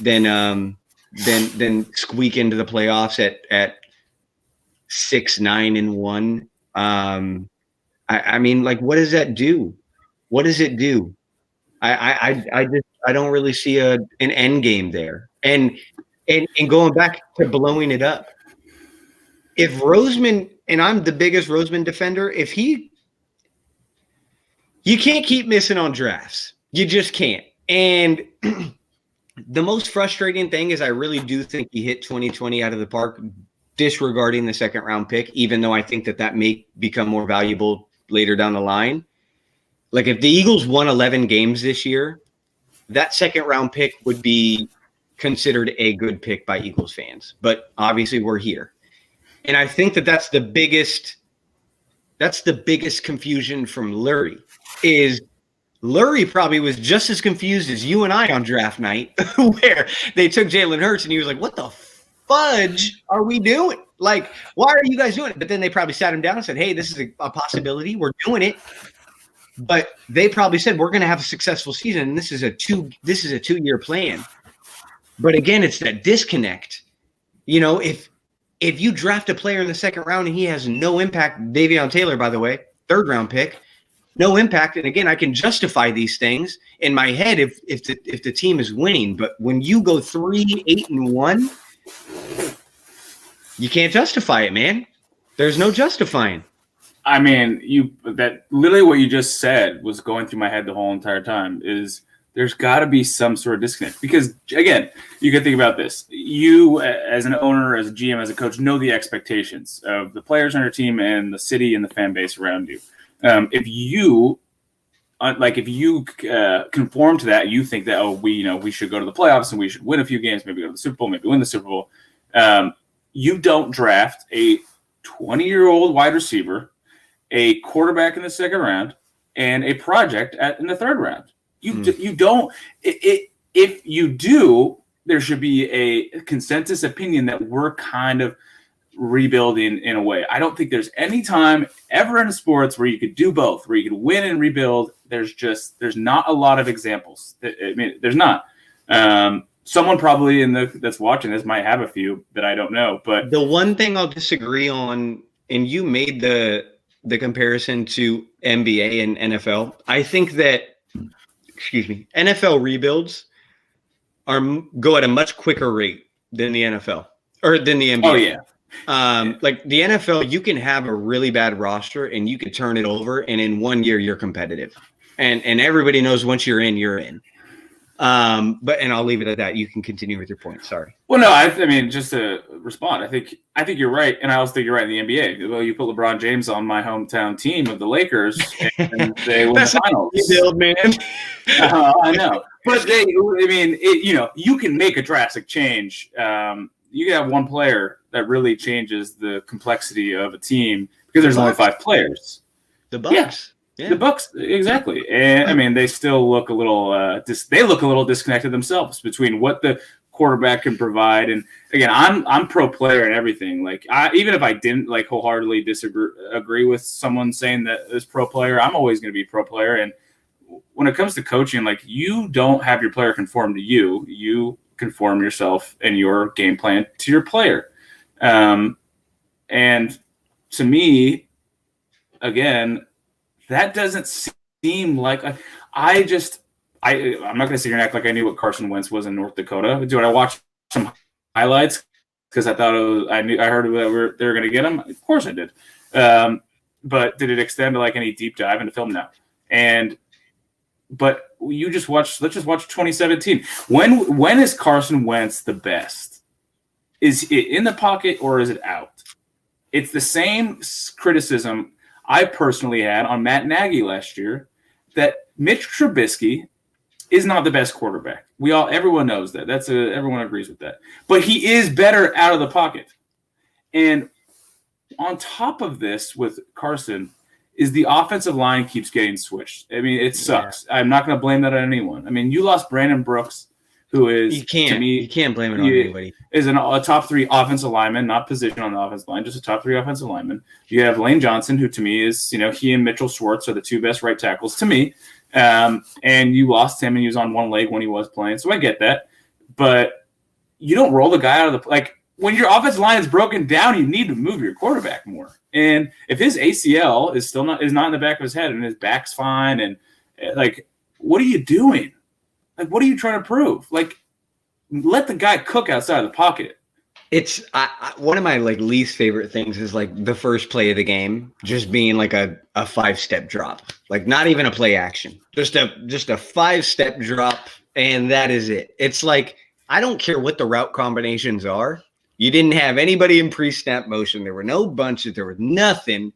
Speaker 1: than squeak into the playoffs at 6-9-1. I mean, like, what does that do? What does it do? I don't really see an end game there. And going back to blowing it up, if Roseman, and I'm the biggest Roseman defender, you can't keep missing on drafts. You just can't. And the most frustrating thing is I really do think he hit 2020 out of the park, disregarding the second round pick, even though I think that may become more valuable later down the line. Like if the Eagles won 11 games this year, that second round pick would be considered a good pick by Eagles fans, but obviously we're here. And I think that's the biggest confusion from Lurie is Lurie probably was just as confused as you and I on draft night where they took Jalen Hurts and he was like, what the fudge are we doing? Like, why are you guys doing it? But then they probably sat him down and said, hey, this is a possibility. We're doing it. But they probably said, we're going to have a successful season. And this is a 2-year plan. But again, it's that disconnect. You know, if you draft a player in the second round and he has no impact, Davion Taylor, by the way, 3rd round pick, no impact. And again, I can justify these things in my head if the team is winning. But when you go 3-8-1, you can't justify it, man. There's no justifying.
Speaker 2: I mean, that literally what you just said was going through my head the whole entire time is there's got to be some sort of disconnect because, again, you can think about this. You, as an owner, as a GM, as a coach, know the expectations of the players on your team and the city and the fan base around you. If you conform to that, you think that, we should go to the playoffs and we should win a few games, maybe go to the Super Bowl, maybe win the Super Bowl. You don't draft a 20-year-old wide receiver, a quarterback in the second round, and a project in the third round. You don't. If you do, there should be a consensus opinion that we're kind of rebuilding in a way. I don't think there's any time ever in sports where you could do both, where you could win and rebuild. There's not a lot of examples. I mean, there's not. Someone probably that's watching this might have a few that I don't know. But
Speaker 1: the one thing I'll disagree on, and you made the comparison to NBA and NFL. I think that, NFL rebuilds go at a much quicker rate than the NFL or than the NBA.
Speaker 2: Oh yeah.
Speaker 1: Like the NFL, you can have a really bad roster and you can turn it over, and in 1 year you're competitive, and everybody knows once you're in, you're in. And I'll leave it at that. You can continue with your point. Sorry.
Speaker 2: Well, no, I mean, just to respond, I think you're right, and I also think you're right in the NBA. Well, you put LeBron James on my hometown team of the Lakers, and they win the finals.
Speaker 1: Build, man.
Speaker 2: I know, but you can make a drastic change. You can have one player that really changes the complexity of a team because there's only 5 players.
Speaker 1: The Bucks.
Speaker 2: Yeah. The Bucks, exactly, and I mean they still look a little. They look a little disconnected themselves between what the quarterback can provide. And again, I'm pro player and everything. Like even if I didn't wholeheartedly agree with someone saying that is pro player, I'm always going to be pro player. And when it comes to coaching, you don't have your player conform to you. You conform yourself and your game plan to your player. And to me, again, that doesn't seem like I'm not going to sit here and act like I knew what Carson Wentz was in North Dakota. Dude, I watched some highlights because I thought I heard they were going to get him. Of course I did. But did it extend to like any deep dive into film? No. But let's just watch 2017. When is Carson Wentz the best? Is it in the pocket or is it out? It's the same criticism I personally had on Matt Nagy last year, that Mitch Trubisky is not the best quarterback. Everyone knows that. Everyone agrees with that. But he is better out of the pocket. And on top of this with Carson is the offensive line keeps getting switched. I mean, it sucks. Yeah. I'm not going to blame that on anyone. I mean, you lost Brandon Brooks, who is,
Speaker 1: you can't blame it on anybody.
Speaker 2: Is a top 3 offensive lineman, not position on the offensive line, just a top 3 offensive lineman. You have Lane Johnson, who to me is, he and Mitchell Schwartz are the 2 best right tackles to me. And you lost him and he was on one leg when he was playing. So I get that. But you don't roll the guy out of the when your offensive line is broken down, you need to move your quarterback more. And if his ACL is not in the back of his head and his back's fine, and what are you doing? What are you trying to prove? Let the guy cook outside of the pocket.
Speaker 1: It's one of my least favorite things is the first play of the game just being a 5-step drop, not even a play action, just a 5-step drop, and that is it. It's I don't care what the route combinations are. You didn't have anybody in pre-snap motion. There were no bunches. There was nothing.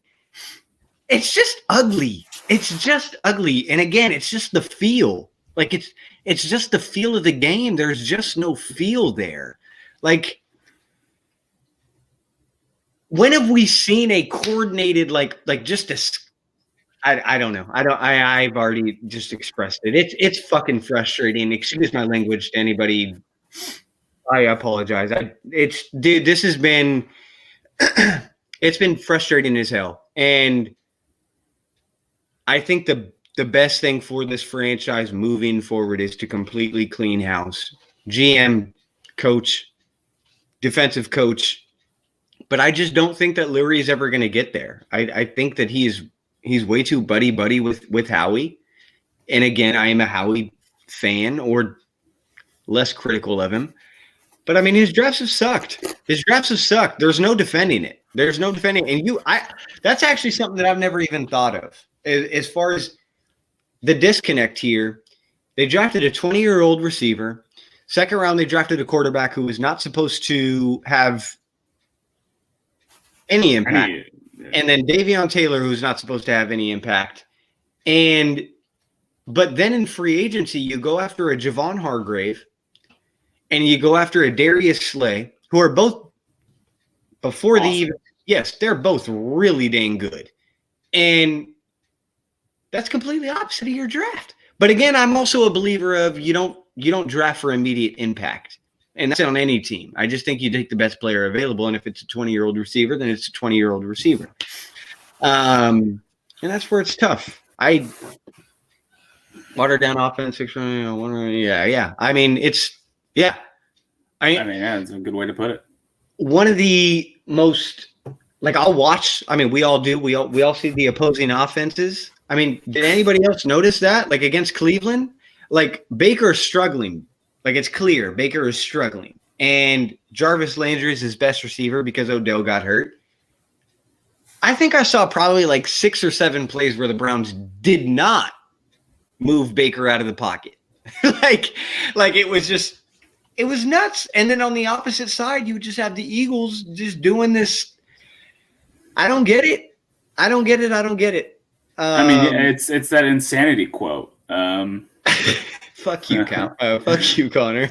Speaker 1: It's just ugly. And again, it's just the feel. It's just the feel of the game. There's just no feel there. When have we seen a coordinated I don't know. I've already just expressed it. It's fucking frustrating. Excuse my language to anybody. I apologize. This has been it's been frustrating as hell. And I think the best thing for this franchise moving forward is to completely clean house. GM, coach, defensive coach. But I just don't think that Lurie is ever going to get there. I think that he's way too buddy with Howie. And again, I am a Howie fan, or less critical of him. But I mean, his drafts have sucked. There's no defending it. And that's actually something that I've never even thought of. As far as the disconnect here, they drafted a 20-year-old receiver. Second round, they drafted a quarterback who was not supposed to have any impact. And then Davion Taylor, who's not supposed to have any impact. But then in free agency, you go after a Javon Hargrave and you go after a Darius Slay, who are both before awesome. They're both really dang good. And that's completely opposite of your draft. But again, I'm also a believer of you don't draft for immediate impact. And that's on any team. I just think you take the best player available. And if it's a 20-year-old receiver, then it's a 20-year-old receiver. And that's where it's tough. Watered down offense, 6 yeah. I mean, it's
Speaker 2: it's a good way to put it.
Speaker 1: One of the most I'll watch. I mean, we all do. We all see the opposing offenses. I mean, did anybody else notice that? Against Cleveland, Baker is struggling. It's clear Baker is struggling. And Jarvis Landry is his best receiver because Odell got hurt. I think I saw probably 6 or 7 plays where the Browns did not move Baker out of the pocket. It was nuts. And then on the opposite side, you would just have the Eagles just doing this. I don't get it. I don't get it.
Speaker 2: I mean, it's that insanity quote.
Speaker 1: Fuck you, Cal. Fuck you, Connor.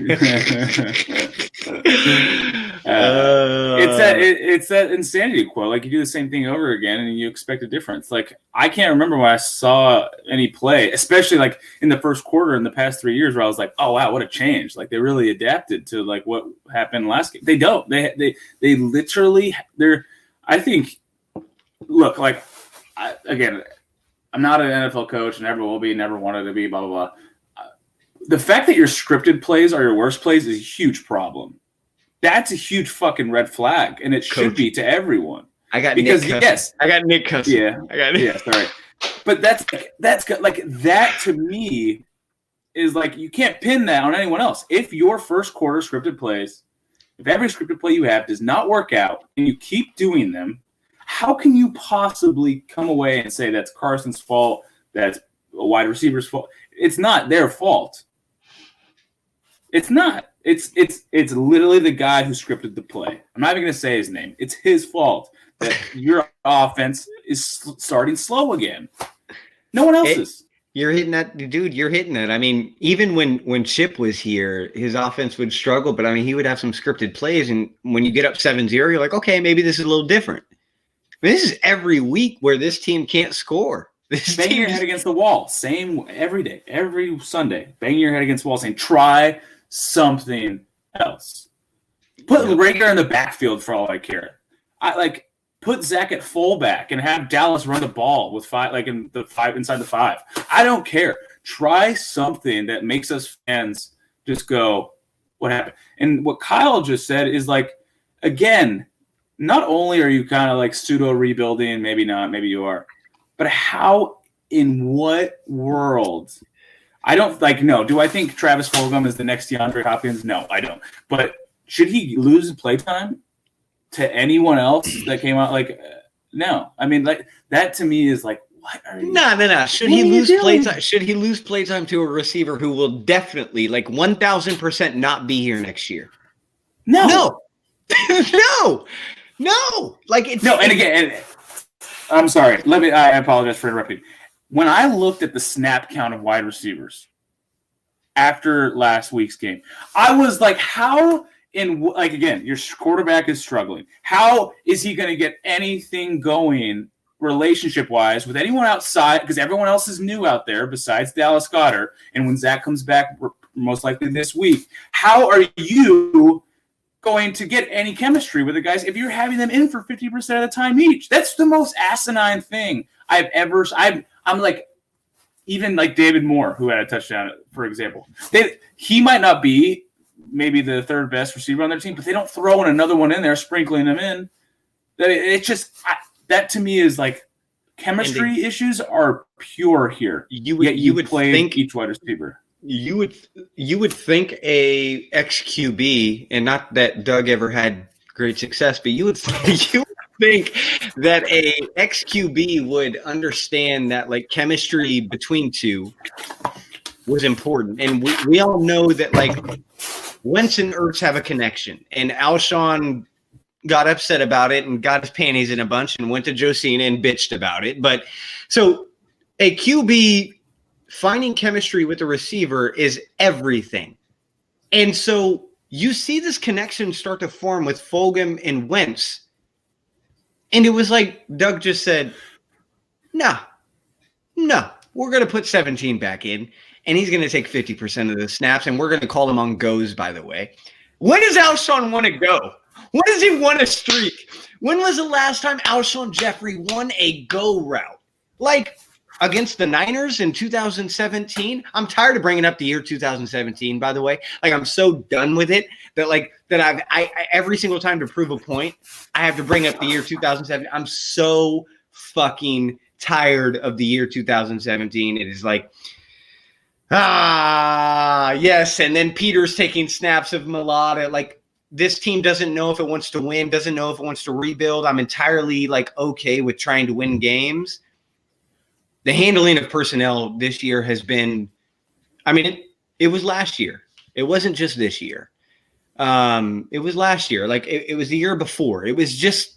Speaker 2: It's that insanity quote. You do the same thing over again, and you expect a difference. I can't remember when I saw any play, especially in the first quarter in the past 3 years, where I was like, "Oh wow, what a change!" They really adapted to what happened last game. They don't. They literally. I think. Look, again, I'm not an NFL coach, never will be, never wanted to be. Blah blah blah. The fact that your scripted plays are your worst plays is a huge problem. That's a huge fucking red flag, and it should be to everyone.
Speaker 1: I got
Speaker 2: because
Speaker 1: Nick Cuss.
Speaker 2: yes,
Speaker 1: I got Nick Cuss.
Speaker 2: yeah,
Speaker 1: I got Nick.
Speaker 2: yes, all right. But that's like that to me is like you can't pin that on anyone else. If your first quarter scripted plays, if every scripted play you have does not work out and you keep doing them, how can you possibly come away and say that's Carson's fault? That's a wide receiver's fault? It's not their fault. It's not. It's literally the guy who scripted the play. I'm not even going to say his name. It's his fault that your offense is starting slow again. No one else's.
Speaker 1: You're hitting that, dude. You're hitting it. I mean, even when Chip was here, his offense would struggle, but I mean, he would have some scripted plays, and when you get up 7-0, you're like, okay, maybe this is a little different. I mean, this is every week where this team can't score.
Speaker 2: Bang your head against the wall. Same every day, every Sunday. Bang your head against the wall saying, try something else. Put Rager in the backfield for all I care. Put Zach at fullback and have Dallas run the ball with five, like in the five inside the 5. I don't care. Try something that makes us fans just go, what happened? And what Kyle just said is like, again, not only are you kind of like pseudo rebuilding, maybe not, maybe you are, but how, in what world? I don't no. Do I think Travis Fulgham is the next DeAndre Hopkins? No, I don't. But should he lose playtime to anyone else that came out? No. I mean, that to me is like, what are you?
Speaker 1: No. Should he lose playtime? Should he lose playtime to a receiver who will definitely 1,000% not be here next year? No. No. And
Speaker 2: again, I'm sorry. I apologize for interrupting. When I looked at the snap count of wide receivers after last week's game, I was like, how again, your quarterback is struggling. How is he going to get anything going relationship-wise with anyone outside? Because everyone else is new out there besides Dallas Goedert. And when Zach comes back, most likely this week, how are you going to get any chemistry with the guys if you're having them in for 50% of the time each? That's the most asinine thing I've ever. I'm like, even like David Moore, who had a touchdown, for example. He might not be maybe the third best receiver on their team, but they don't throw in another one in there, sprinkling them in. It's just that to me is like chemistry issues are pure here. You would play each wide receiver.
Speaker 1: You would think a ex-QB, and not that Doug ever had great success, but you would think that a ex-QB would understand that chemistry between two was important. And we all know that Wentz and Ertz have a connection, and Alshon got upset about it and got his panties in a bunch and went to Josina and bitched about it. But so a QB finding chemistry with the receiver is everything. And so you see this connection start to form with Fulgham and Wentz. And it was like Doug just said, no, we're going to put 17 back in, and he's going to take 50% of the snaps, and we're going to call him on goes, by the way. When does Alshon want to go? When does he want a streak? When was the last time Alshon Jeffrey won a go route? Against the Niners in 2017. I'm tired of bringing up the year 2017, by the way. I'm so done with it that I every single time to prove a point, I have to bring up the year 2017. I'm so fucking tired of the year 2017. It is yes. And then Peter's taking snaps of Mulata. This team doesn't know if it wants to win, doesn't know if it wants to rebuild. I'm entirely okay with trying to win games. The handling of personnel this year has been, it was last year. It wasn't just this year. It was last year. It was the year before. It was just,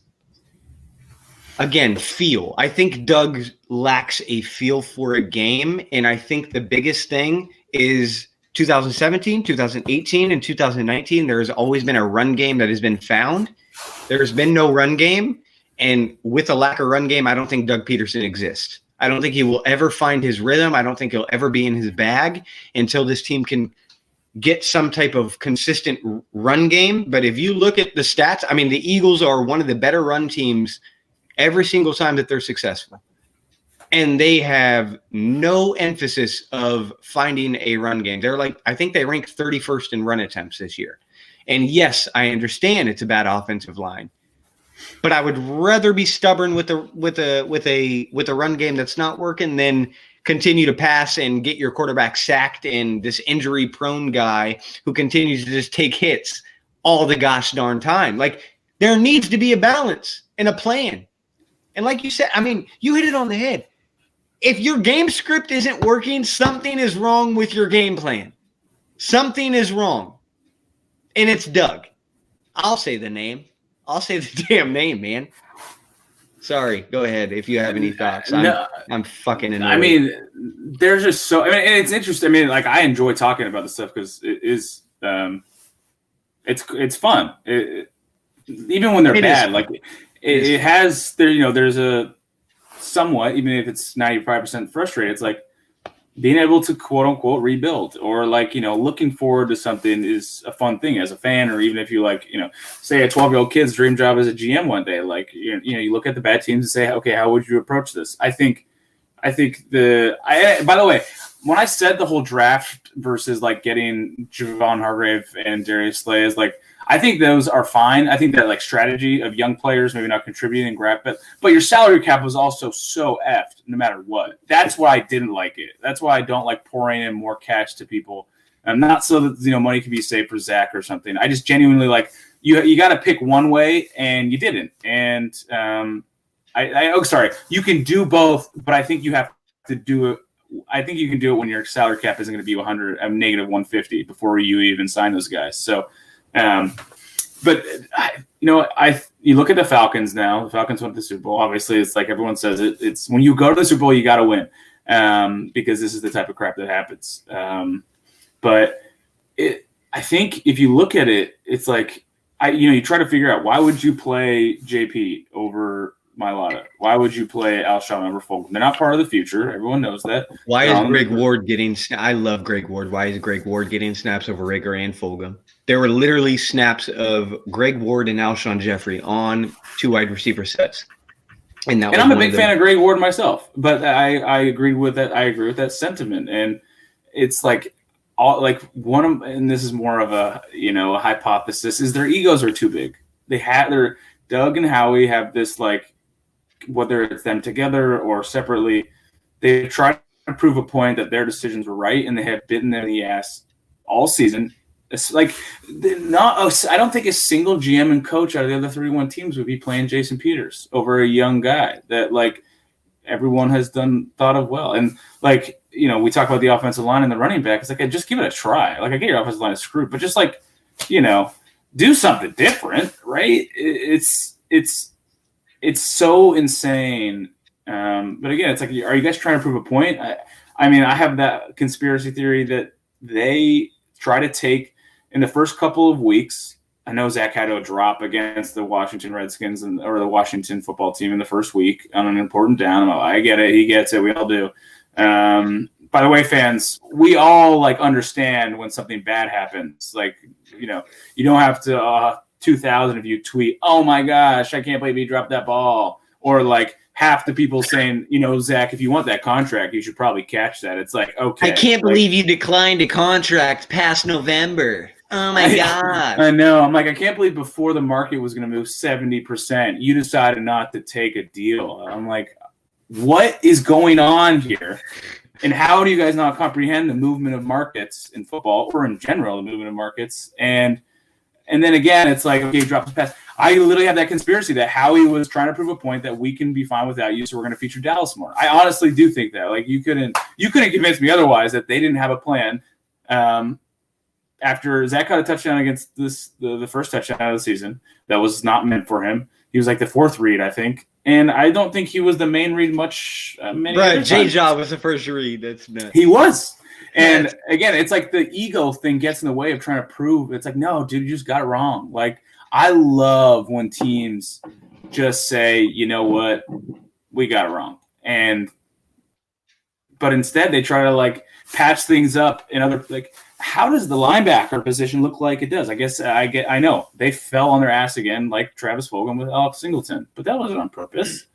Speaker 1: again, feel. I think Doug lacks a feel for a game. And I think the biggest thing is 2017, 2018, and 2019, there has always been a run game that has been found. There's been no run game. And with a lack of run game, I don't think Doug Peterson exists. I don't think he will ever find his rhythm. I don't think he'll ever be in his bag until this team can get some type of consistent run game. But if you look at the stats, the Eagles are one of the better run teams every single time that they're successful. And they have no emphasis of finding a run game. They're I think they rank 31st in run attempts this year. And yes, I understand it's a bad offensive line. But I would rather be stubborn with a run game that's not working than continue to pass and get your quarterback sacked and this injury prone guy who continues to just take hits all the gosh darn time. Like, there needs to be a balance and a plan. And like you said, I mean, you hit it on the head. If your game script isn't working, something is wrong with your game plan. Something is wrong. And it's Doug. I'll say the name. I'll say the damn name, man. Sorry. Go ahead if you have any thoughts. I'm fucking annoyed.
Speaker 2: I mean, there's just so – I mean, and it's interesting. I mean, like, I enjoy talking about this stuff because it is it's fun. Even when they're bad, like it has there. You know, there's a somewhat, even if it's 95% frustrated, it's like being able to quote unquote rebuild, or like, you know, looking forward to something is a fun thing as a fan, or even if you like, you know, say a 12-year-old kid's dream job as a GM one day, like, you know, you look at the bad teams and say, okay, how would you approach this? I think by the way, when I said the whole draft versus like getting Javon Hargrave and Darius Slay is like, I think those are fine. I think that like strategy of young players maybe not contributing and grab, but your salary cap was also so effed no matter what. That's why I didn't like it. That's why I don't like pouring in more cash to people. Not so that, you know, money can be saved for Zach or something. I just genuinely like you got to pick one way, and you didn't. And sorry, you can do both, but I think you have to do it. I think you can do it when your salary cap isn't going to be negative 150 before you even sign those guys. So. But you look at the Falcons now. The Falcons went to the Super Bowl. Obviously, it's like everyone says it. It's when you go to the Super Bowl, you got to win, because this is the type of crap that happens. But I think if you look at it, it's like you try to figure out, why would you play JP over Mailata? Why would you play Alshon over Fulgham? They're not part of the future. Everyone knows that.
Speaker 1: Why is Greg Ward getting – I love Greg Ward. Why is Greg Ward getting snaps over Rager and Fulgham? There were literally snaps of Greg Ward and Alshon Jeffrey on two wide receiver sets. And
Speaker 2: I'm a big fan of Greg Ward myself, but I agree with that. I agree with that sentiment. And it's like and this is more of a hypothesis, is their egos are too big. Doug and Howie have this, like, whether it's them together or separately, they try to prove a point that their decisions were right, and they have bitten them in the ass all season. It's like I don't think a single GM and coach out of the other 31 teams would be playing Jason Peters over a young guy that, like, everyone has thought of well. And, like, we talk about the offensive line and the running back. It's like, just give it a try. Like, I get your offensive line is screwed, but just, like, do something different, right? It's so insane. But again, it's like, are you guys trying to prove a point? I mean, I have that conspiracy theory that they try to take in the first couple of weeks. I know Zach had a drop against the Washington Redskins or the Washington football team in the first week on an important down. I get it. He gets it. We all do. By the way, fans, we all, like, understand when something bad happens. Like, you don't have to 2,000 of you tweet, "Oh my gosh, I can't believe he dropped that ball," or like half the people saying, "Zach, if you want that contract, you should probably catch that." It's like, okay,
Speaker 1: I can't believe you declined a contract past November. Oh my god!
Speaker 2: I know. I'm like, I can't believe before the market was going to move 70%, you decided not to take a deal. I'm like, what is going on here? And how do you guys not comprehend the movement of markets in football, or in general, the movement of markets? And then again, it's like, okay, drop the pass. I literally have that conspiracy that Howie was trying to prove a point that we can be fine without you, so we're going to feature Dallas more. I honestly do think that. Like, you couldn't convince me otherwise that they didn't have a plan. After Zach got a touchdown against the first touchdown of the season, that was not meant for him. He was like the fourth read, I think. And I don't think he was the main read much.
Speaker 1: Right, J-Job was the first read. That's nuts.
Speaker 2: He was. And again, it's like the ego thing gets in the way of trying to prove. It's like, no, dude, you just got it wrong. Like, I love when teams just say, you know what, we got it wrong. But instead they try to, like, patch things up in other, like, how does the linebacker position look like it does? I guess I know they fell on their ass again, like Travis Fulgham with Alex Singleton, but that wasn't on purpose.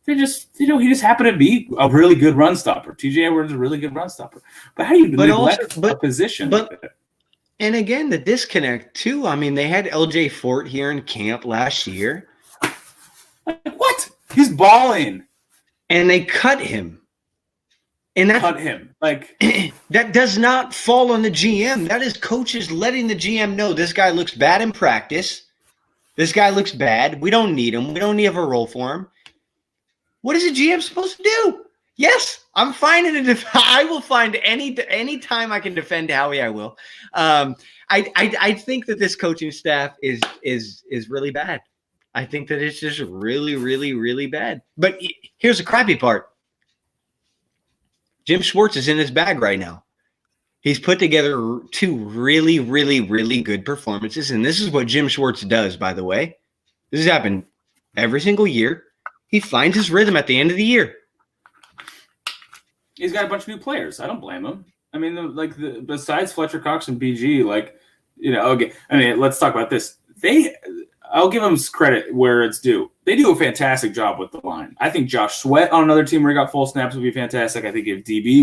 Speaker 2: They just, he just happened to be a really good run stopper. TJ Edwards is a really good run stopper. But how do you neglect a position?
Speaker 1: And again, the disconnect too. I mean, they had LJ Fort here in camp last year.
Speaker 2: balling.
Speaker 1: And they cut him. And that
Speaker 2: Cut him. Like
Speaker 1: that does not fall on the GM. That is coaches letting the GM know this guy looks bad in practice. This guy looks bad. We don't need him. We don't need a role for him. What is a GM supposed to do? Yes, I'm finding it. I will find any time I can defend Howie. I will. I think that this coaching staff is really bad. I think that it's just really, really, really bad. But here's the crappy part. Jim Schwartz is in his bag right now. He's put together 2 really, really, really good performances. And this is what Jim Schwartz does, by the way. This has happened every single year. He finds his rhythm at the end of the year.
Speaker 2: He's got a bunch of new players. I don't blame him. I mean, besides Fletcher Cox and BG, okay. I mean, let's talk about this. I'll give them credit where it's due. They do a fantastic job with the line. I think Josh Sweat on another team where he got full snaps would be fantastic. I think if DB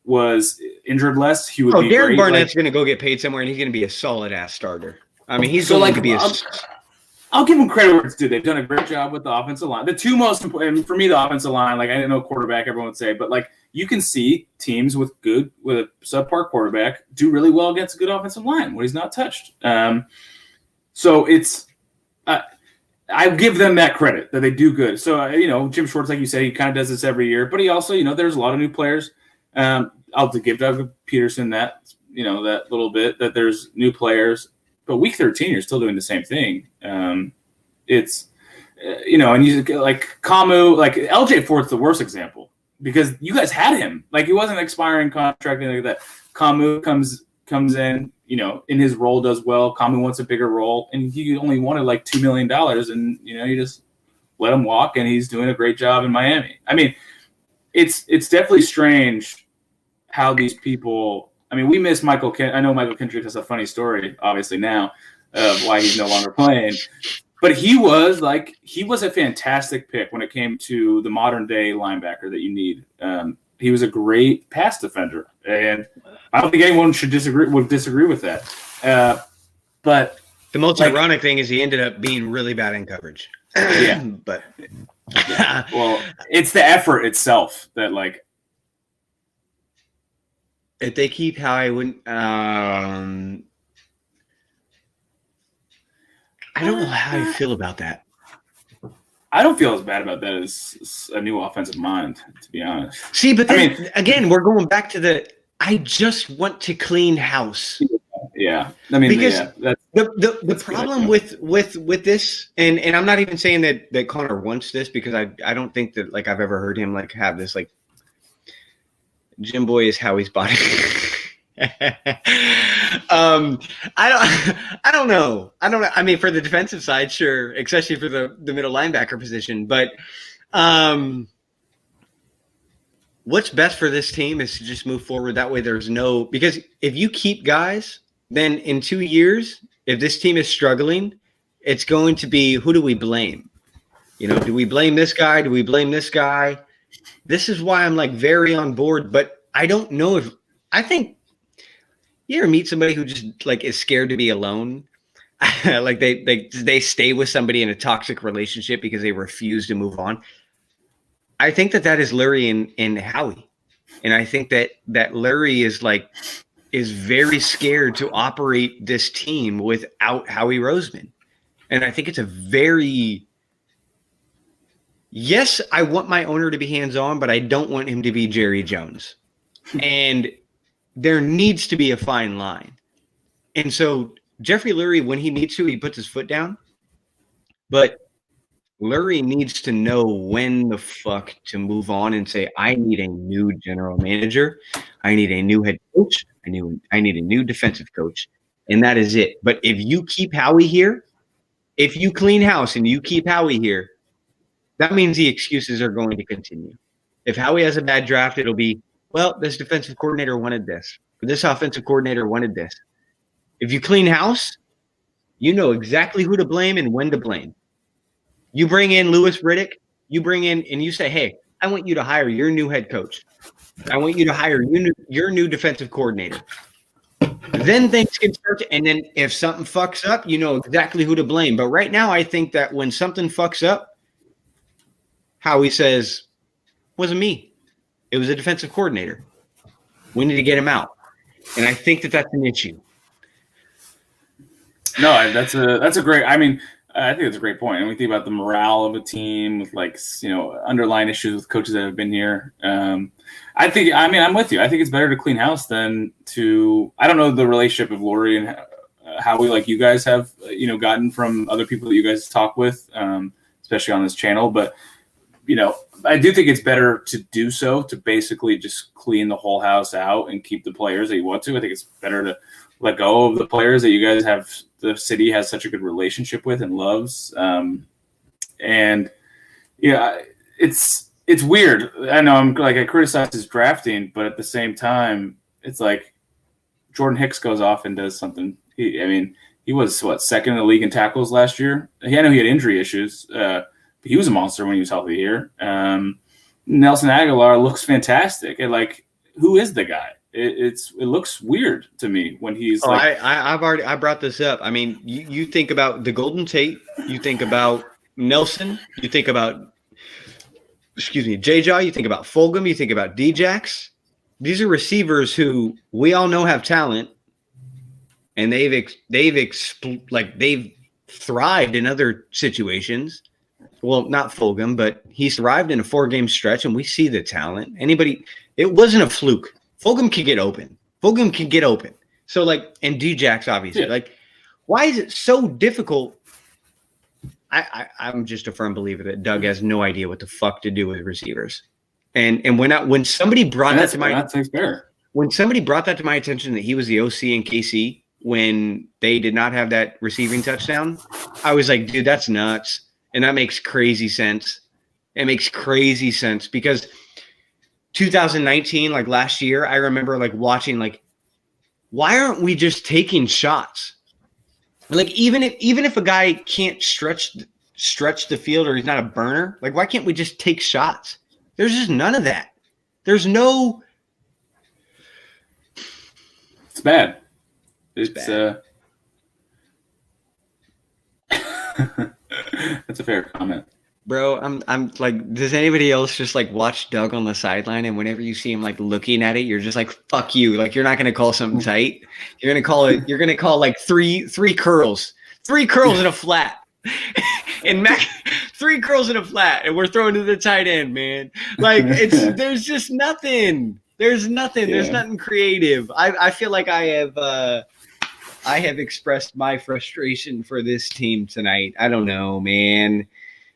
Speaker 2: was injured less, he would be
Speaker 1: Derek
Speaker 2: great.
Speaker 1: Barnett's going to go get paid somewhere, and he's going to be a solid-ass starter. I mean, he's going to be
Speaker 2: I'll give them credit where it's due. They've done a great job with the offensive line. The 2 most important, for me, the offensive line, I didn't know quarterback, everyone would say, but you can see teams with a subpar quarterback do really well against a good offensive line when he's not touched. So it's I give them that credit that they do good. So, Jim Schwartz, like you said, he kind of does this every year, but he also, there's a lot of new players. I'll give Doug Peterson that, that little bit that there's new players, but week 13, you're still doing the same thing. It's, and you Kamu, LJ Fort's the worst example because you guys had him. He wasn't an expiring contract, anything like that. Kamu comes in, in his role does well. Kamu wants a bigger role, and he only wanted $2 million, and you just let him walk, and he's doing a great job in Miami. I mean, it's definitely strange how these people. I mean, we miss Michael. I know Michael Kendrick has a funny story, obviously now, of why he's no longer playing, but he was a fantastic pick when it came to the modern day linebacker that you need. He was a great pass defender, and I don't think anyone would disagree with that. But
Speaker 1: the most ironic thing is he ended up being really bad in coverage.
Speaker 2: Yeah,
Speaker 1: but
Speaker 2: well, it's the effort itself that
Speaker 1: if they keep how I wouldn't. I don't know how I feel about that.
Speaker 2: I don't feel as bad about that as a new offensive mind, to be honest.
Speaker 1: See, but then, again, we're going back to I just want to clean house.
Speaker 2: Yeah. I mean,
Speaker 1: because
Speaker 2: the
Speaker 1: problem with this, and I'm not even saying that Connor wants this because I don't think that I've ever heard him have this Jim Boy is Howie's body. I don't know. I mean, for the defensive side, sure, especially for the middle linebacker position. But what's best for this team is to just move forward. That way, because if you keep guys, then in 2 years, if this team is struggling, it's going to be who do we blame? Do we blame this guy? Do we blame this guy? This is why I'm very on board. But I don't know if I think. You ever meet somebody who just is scared to be alone? They stay with somebody in a toxic relationship because they refuse to move on. I think that is Lurie and Howie. And I think that Lurie is very scared to operate this team without Howie Roseman. And I think it's yes, I want my owner to be hands-on, but I don't want him to be Jerry Jones. And there needs to be a fine line. And so Jeffrey Lurie, when he needs to, he puts his foot down. But Lurie needs to know when the fuck to move on and say, I need a new general manager. I need a new head coach. I need a new defensive coach. And that is it. But if you keep Howie here, if you clean house and you keep Howie here, that means the excuses are going to continue. If Howie has a bad draft, it'll be, well, this defensive coordinator wanted this. Or this offensive coordinator wanted this. If you clean house, you know exactly who to blame and when to blame. You bring in Louis Riddick, you bring in and you say, hey, I want you to hire your new head coach. I want you to hire your new defensive coordinator. Then things can start to, and then if something fucks up, you know exactly who to blame. But right now, I think that when something fucks up, Howie says, wasn't me. It was a defensive coordinator. We need to get him out. And I think that that's an issue.
Speaker 2: No, that's a great. I mean, I think it's a great point. And we think about the morale of a team with underlying issues with coaches that have been here. I'm with you. I think it's better to clean house than to. I don't know the relationship of Lori and Howie like you guys have gotten from other people that you guys talk with, especially on this channel. But I do think it's better to do so, to basically just clean the whole house out and keep the players that you want to. I think it's better to let go of the players that you guys have, the city has such a good relationship with and loves. It's weird. I know I criticize his drafting, but at the same time, it's like Jordan Hicks goes off and does something. He was second in the league in tackles last year. I know he had injury issues. He was a monster when he was healthy here. Nelson Aguilar looks fantastic. And who is the guy? It looks weird to me when he's
Speaker 1: I brought this up. I mean, you think about the Golden Tate, you think about Nelson, you think about J-Jaw, you think about Fulgham, you think about D-Jax. These are receivers who we all know have talent, and they've thrived in other situations. Well, not Fulgham, but he's thrived in a 4-game stretch, and we see the talent. It wasn't a fluke. Fulgham can get open. So and D-Jax obviously. Yeah. Why is it so difficult? I'm just a firm believer that Doug has no idea what the fuck to do with receivers. And when somebody brought that to my attention that he was the OC in KC when they did not have that receiving touchdown, I was like, dude, that's nuts. And that makes crazy sense. It makes crazy sense because 2019, last year, I remember watching why aren't we just taking shots? Even if a guy can't stretch the field or he's not a burner, why can't we just take shots? There's just none of that. There's no.
Speaker 2: It's bad.
Speaker 1: It's bad.
Speaker 2: That's a fair comment.
Speaker 1: Bro, I'm does anybody else just watch Doug on the sideline, and whenever you see him looking at it, you're just fuck you. You're not gonna call something tight. You're gonna call three curls. 3 curls in a flat. And Mac 3 curls in a flat, and we're throwing to the tight end, man. There's just nothing. There's nothing. Yeah. There's nothing creative. I feel like I have expressed my frustration for this team tonight. I don't know, man.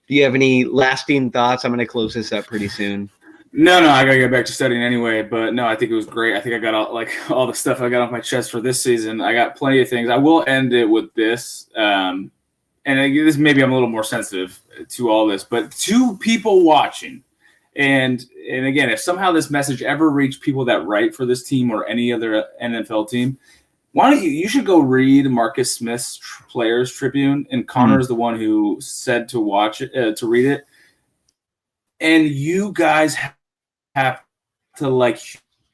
Speaker 1: Do you have any lasting thoughts? I'm going to close this up pretty soon.
Speaker 2: No, I got to get back to studying anyway. But no, I think it was great. I think I got all the stuff I got off my chest for this season. I got plenty of things. I will end it with this. And this maybe I'm a little more sensitive to all this, but to people watching, and again, if somehow this message ever reached people that write for this team or any other NFL team, why don't you should go read Marcus Smith's Players Tribune, and Connor's the one who said to watch it, to read it. And you guys have to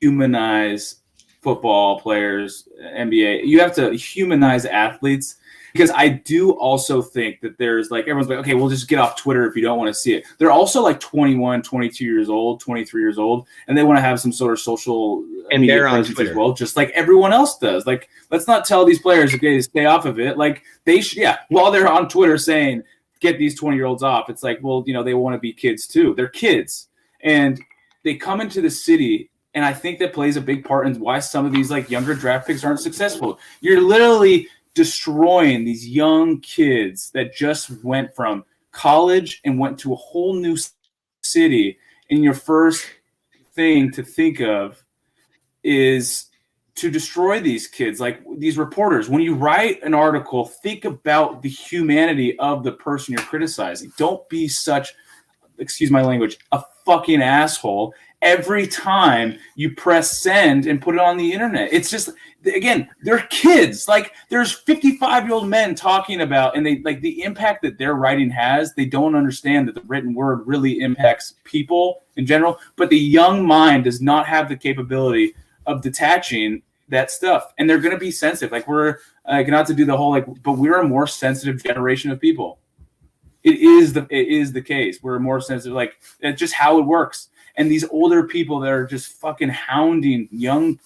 Speaker 2: humanize football players, NBA. You have to humanize athletes, because I do also think that there's everyone's okay, we'll just get off Twitter if you don't want to see it. They're also 21, 22 years old, 23 years old, and they want to have some sort of social media presence as well, just like everyone else does. Let's not tell these players, okay, to stay off of it. They should, while they're on Twitter saying, get these 20-year-olds off. It's they want to be kids too. They're kids. And they come into the city, and I think that plays a big part in why some of these younger draft picks aren't successful. You're literally destroying these young kids that just went from college and went to a whole new city, and your first thing to think of is to destroy these kids. These reporters, when you write an article, think about the humanity of the person you're criticizing. Don't be such, excuse my language, a fucking asshole every time you press send and put it on the internet. It's just, again, they're kids. There's 55-year-old men talking about, and they the impact that their writing has. They don't understand that the written word really impacts people in general, but the young mind does not have the capability of detaching that stuff, and they're going to be sensitive. We're not to do the whole but we're a more sensitive generation of people. It is the case. We're more sensitive, like it's just how it works. And these older people that are just fucking hounding young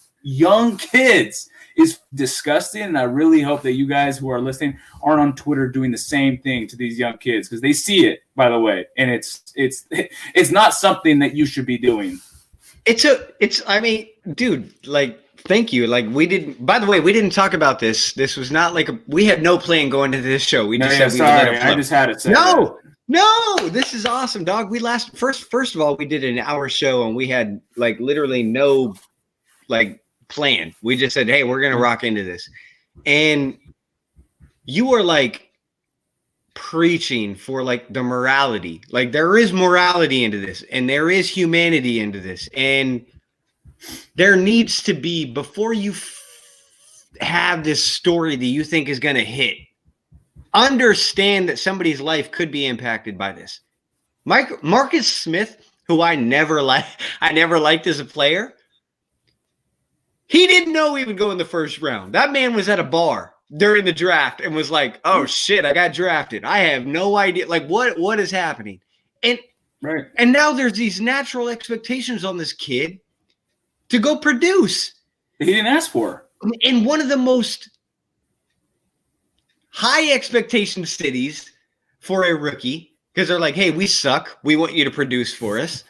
Speaker 2: kids is disgusting. And I really hope that you guys who are listening aren't on Twitter doing the same thing to these young kids, because they see it, by the way, and it's not something that you should be doing.
Speaker 1: I mean, dude, like, thank you. Like, we didn't talk about this. This was not like we had no plan going into this show. We just said we would let it flow.
Speaker 2: I just had it said.
Speaker 1: No, this is awesome, dog. First of all, we did an hour show and we had like literally no like plan. We just said, hey, we're gonna rock into this. And you are like preaching for like the morality. Like, there is morality into this, and there is humanity into this, and there needs to be, before you have this story that you think is going to hit, understand that somebody's life could be impacted by this. Marcus Smith, who I never liked as a player, he didn't know he would go in the first round. That man was at a bar during the draft and was like, oh shit, I got drafted. I have no idea. Like, what is happening? And
Speaker 2: right.
Speaker 1: And now there's these natural expectations on this kid to go produce.
Speaker 2: He didn't ask for.
Speaker 1: In one of the most high expectation cities for a rookie, because they're like, hey, we suck. We want you to produce for us.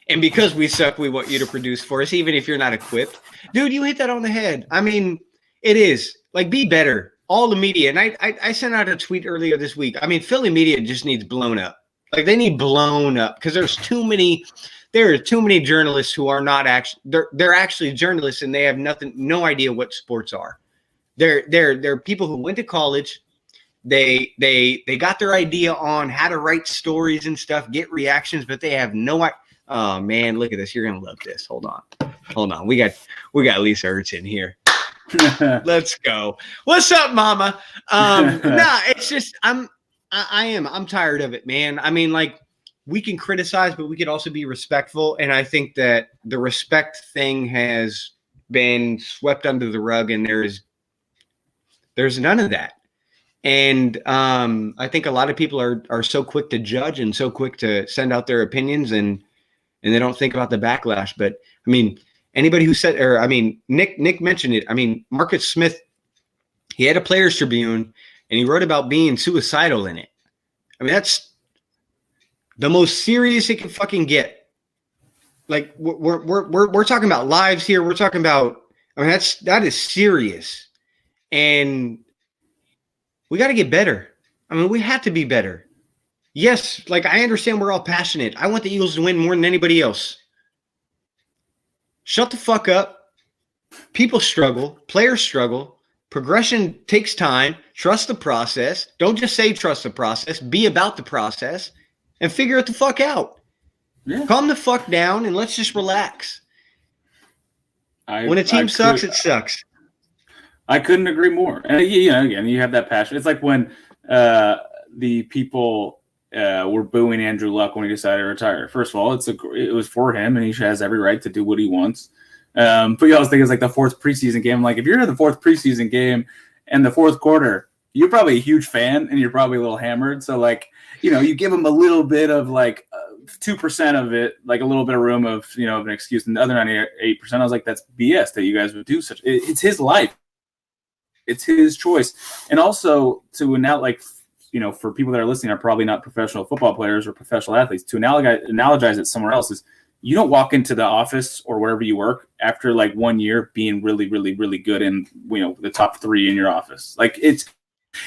Speaker 1: And because we suck, we want you to produce for us, even if you're not equipped. Dude, you hit that on the head. I mean, it is. Like, be better. All the media. And I sent out a tweet earlier this week. I mean, Philly media just needs blown up. Like, they need blown up because there are too many journalists who are not actually, they're actually journalists and they have no idea what sports are. They're people who went to college. They got their idea on how to write stories and stuff, get reactions, but they have no idea. Oh man, look at this. You're going to love this. Hold on. We got Lisa Ertz in here. Let's go. What's up, mama? It's just, I'm tired of it, man. I mean, like, we can criticize, but we could also be respectful. And I think that the respect thing has been swept under the rug, and there's none of that. And I think a lot of people are so quick to judge and so quick to send out their opinions, and they don't think about the backlash. But I mean, anybody who said, or I mean, Nick mentioned it. I mean, Marcus Smith, he had a Players Tribune, and he wrote about being suicidal in it. I mean, that's the most serious it can fucking get. Like, we're talking about lives here. We're talking about, I mean, that is serious, and we got to get better. I mean, we have to be better. Yes, like, I understand we're all passionate. I want the Eagles to win more than anybody else. Shut the fuck up. People struggle. Players struggle. Progression takes time. Trust the process. Don't just say trust the process. Be about the process and figure it the fuck out. Yeah. Calm the fuck down and let's just relax. When a team sucks, it sucks.
Speaker 2: I couldn't agree more. And again, you have that passion. It's like when the people were booing Andrew Luck when he decided to retire. First of all, it was for him, and he has every right to do what he wants. But you always think it's like the fourth preseason game. Like, if you're in the fourth preseason game and the fourth quarter, you're probably a huge fan and you're probably a little hammered. So, like, you give him a little bit of like 2% of it, like a little bit of room of, of an excuse. And the other 98%, I was like, that's BS that you guys would do such. It's his life. It's his choice. And also to now, like, for people that are listening are probably not professional football players or professional athletes, to analogize it somewhere else is, you don't walk into the office or wherever you work after like 1 year being really, really, really good in, the top 3 in your office. Like,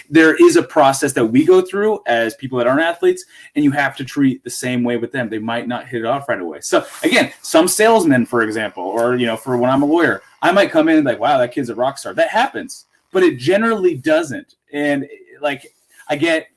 Speaker 2: there is a process that we go through as people that aren't athletes, and you have to treat the same way with them. They might not hit it off right away. So again, some salesmen, for example, or, for when I'm a lawyer, I might come in and like, wow, that kid's a rock star. That happens, but it generally doesn't. And like, I get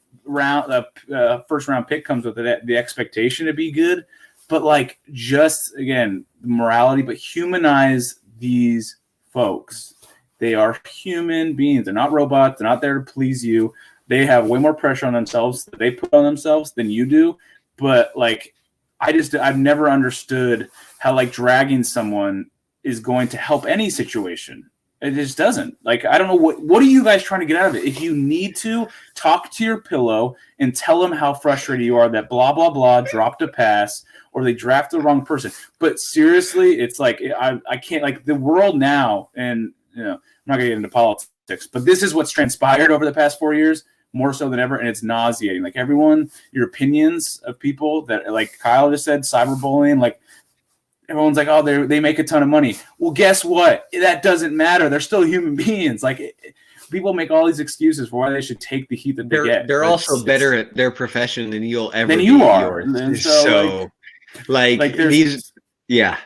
Speaker 2: first round pick comes with the expectation to be good, but like, just again, morality, but humanize these folks. They are human beings. They're not robots. They're not there to please you. They have way more pressure on themselves that they put on themselves than you do. But like, I've never understood how like dragging someone is going to help any situation. It just doesn't. Like, I don't know what are you guys trying to get out of it? If you need to, talk to your pillow and tell them how frustrated you are that blah, blah, blah dropped a pass or they drafted the wrong person. But seriously, it's like I can't, like, the world now, and I'm not going to get into politics, but this is what's transpired over the past 4 years, more so than ever, and it's nauseating. Like, everyone, your opinions of people that, like Kyle just said, cyberbullying, like, everyone's like, oh, they make a ton of money. Well, guess what? That doesn't matter. They're still human beings. Like, people make all these excuses for why they should take the heat that they get.
Speaker 1: They're also better at their profession than you'll ever
Speaker 2: than
Speaker 1: be
Speaker 2: you
Speaker 1: at
Speaker 2: are.
Speaker 1: yours.
Speaker 2: And so,
Speaker 1: like these, yeah.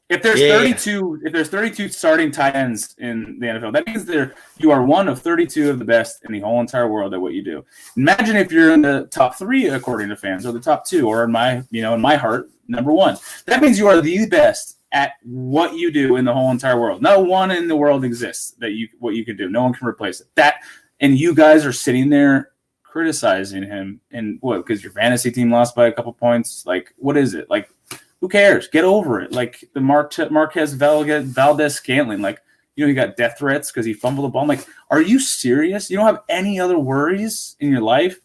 Speaker 2: If there's 32 starting tight ends in the NFL, that means you are one of 32 of the best in the whole entire world at what you do. Imagine if you're in the top 3 according to fans, or the top 2, or in my heart, number 1. That means you are the best at what you do in the whole entire world. No one in the world exists what you can do. No one can replace it. And you guys are sitting there criticizing him, and what? Because your fantasy team lost by a couple points. Like, what is it? Like, who cares? Get over it. Like the Marquez Valdez-Scantling. Like, he got death threats because he fumbled the ball. I'm like, are you serious? You don't have any other worries in your life?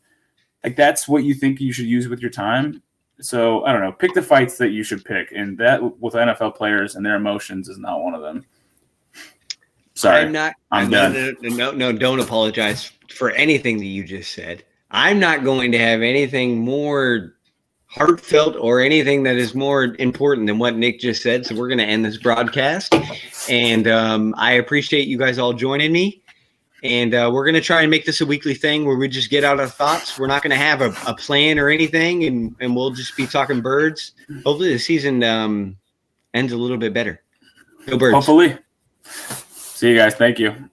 Speaker 2: Like, that's what you think you should use with your time? So, I don't know. Pick the fights that you should pick. And that, with NFL players and their emotions, is not one of them. Sorry. I'm done.
Speaker 1: No, don't apologize for anything that you just said. I'm not going to have anything more heartfelt or anything that is more important than what Nick just said. So we're going to end this broadcast. And I appreciate you guys all joining me. And we're going to try and make this a weekly thing where we just get out our thoughts. We're not going to have a plan or anything, and we'll just be talking birds. Hopefully the season ends a little bit better. Go Birds.
Speaker 2: Hopefully. See you guys. Thank you.